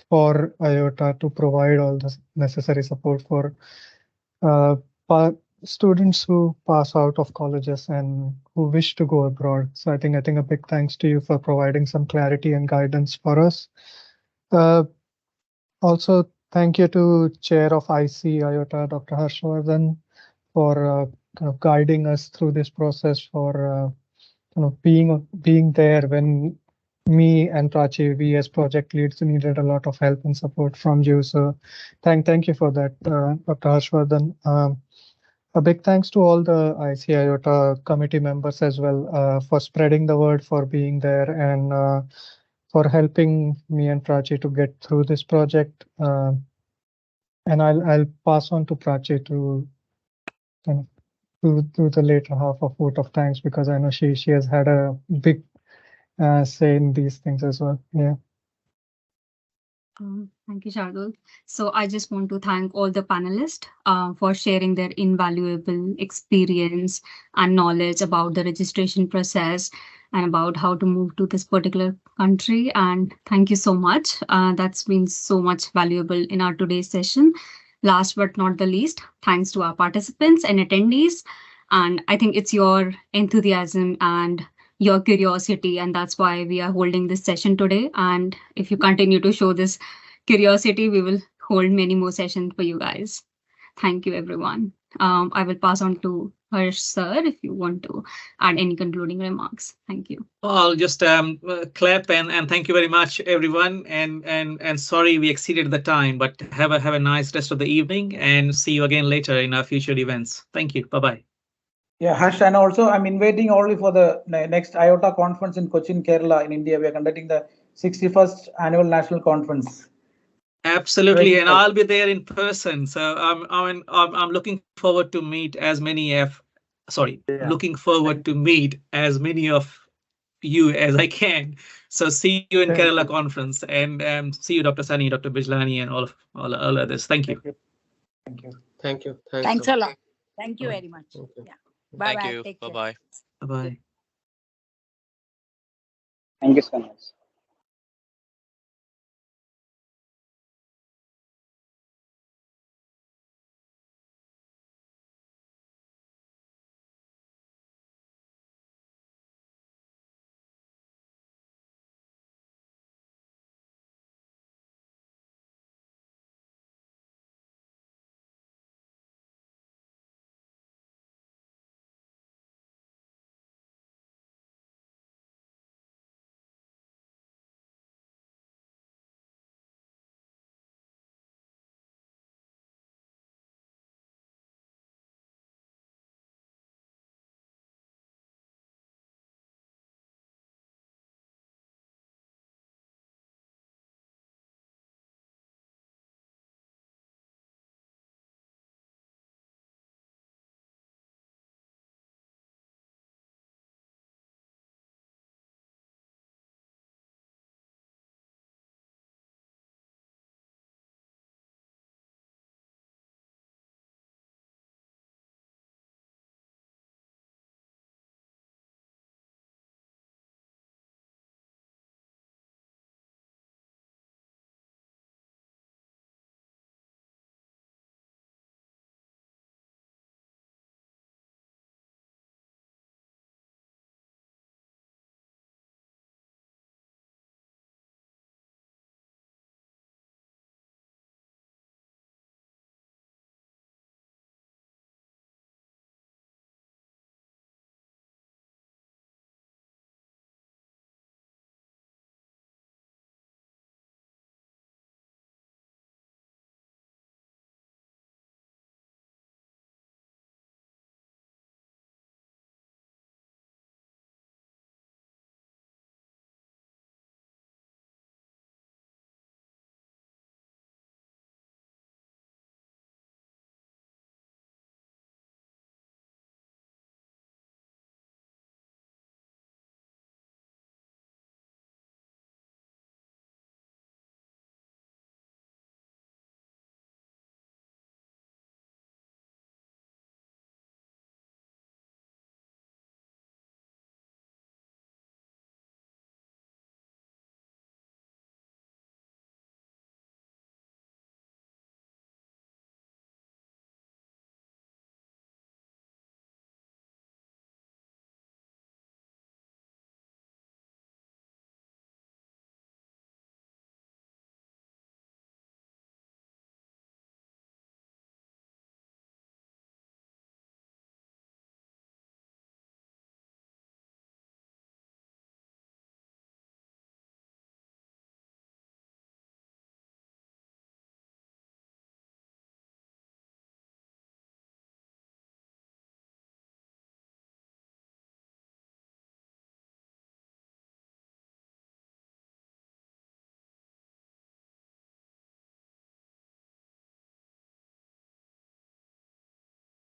for IOTA to provide all the necessary support for students who pass out of colleges and who wish to go abroad. So I think a big thanks to you for providing some clarity and guidance for us. Also, thank you to Chair of ICAIOTA, Dr. Harshvardhan, for kind of guiding us through this process, for being there when me and Prachi, we as project leads, needed a lot of help and support from you. So thank you for that, Dr. Harshvardhan. A big thanks to all the ICAIOTA committee members as well for spreading the word, for being there, and for helping me and Prachi to get through this project. And I'll pass on to Prachi to do the later half of vote of thanks, because I know she has had a big say in these things as well. Yeah. Thank you, Shardul. So I just want to thank all the panelists for sharing their invaluable experience and knowledge about the registration process and about how to move to this particular country. And thank you so much. That's been so much valuable in our today's session. Last but not the least, thanks to our participants and attendees. And I think it's your enthusiasm and your curiosity, and that's why we are holding this session today. And if you continue to show this curiosity, we will hold many more sessions for you guys. Thank you, everyone. I will pass on to Harsh sir if you want to add any concluding remarks. Thank you. I'll just clap and thank you very much, everyone. And sorry we exceeded the time, but have a nice rest of the evening, and see you again later in our future events. Thank you. Bye bye. Yeah, Harsh, and also I'm inviting only for the next IOTA conference in Cochin, Kerala, in India. We are conducting the 61st annual national conference. Absolutely, and I'll be there in person. So I'm looking forward to meet as many looking forward to meet as many of you as I can. So see you in Kerala conference, and see you, Dr. Sunny, Dr. Bijlani, and all others. Thank you. Thank you. Thank you. Thanks a lot. Thank you very much. Yeah. Bye bye. Thank you. Bye bye. Bye bye. Thank you so much.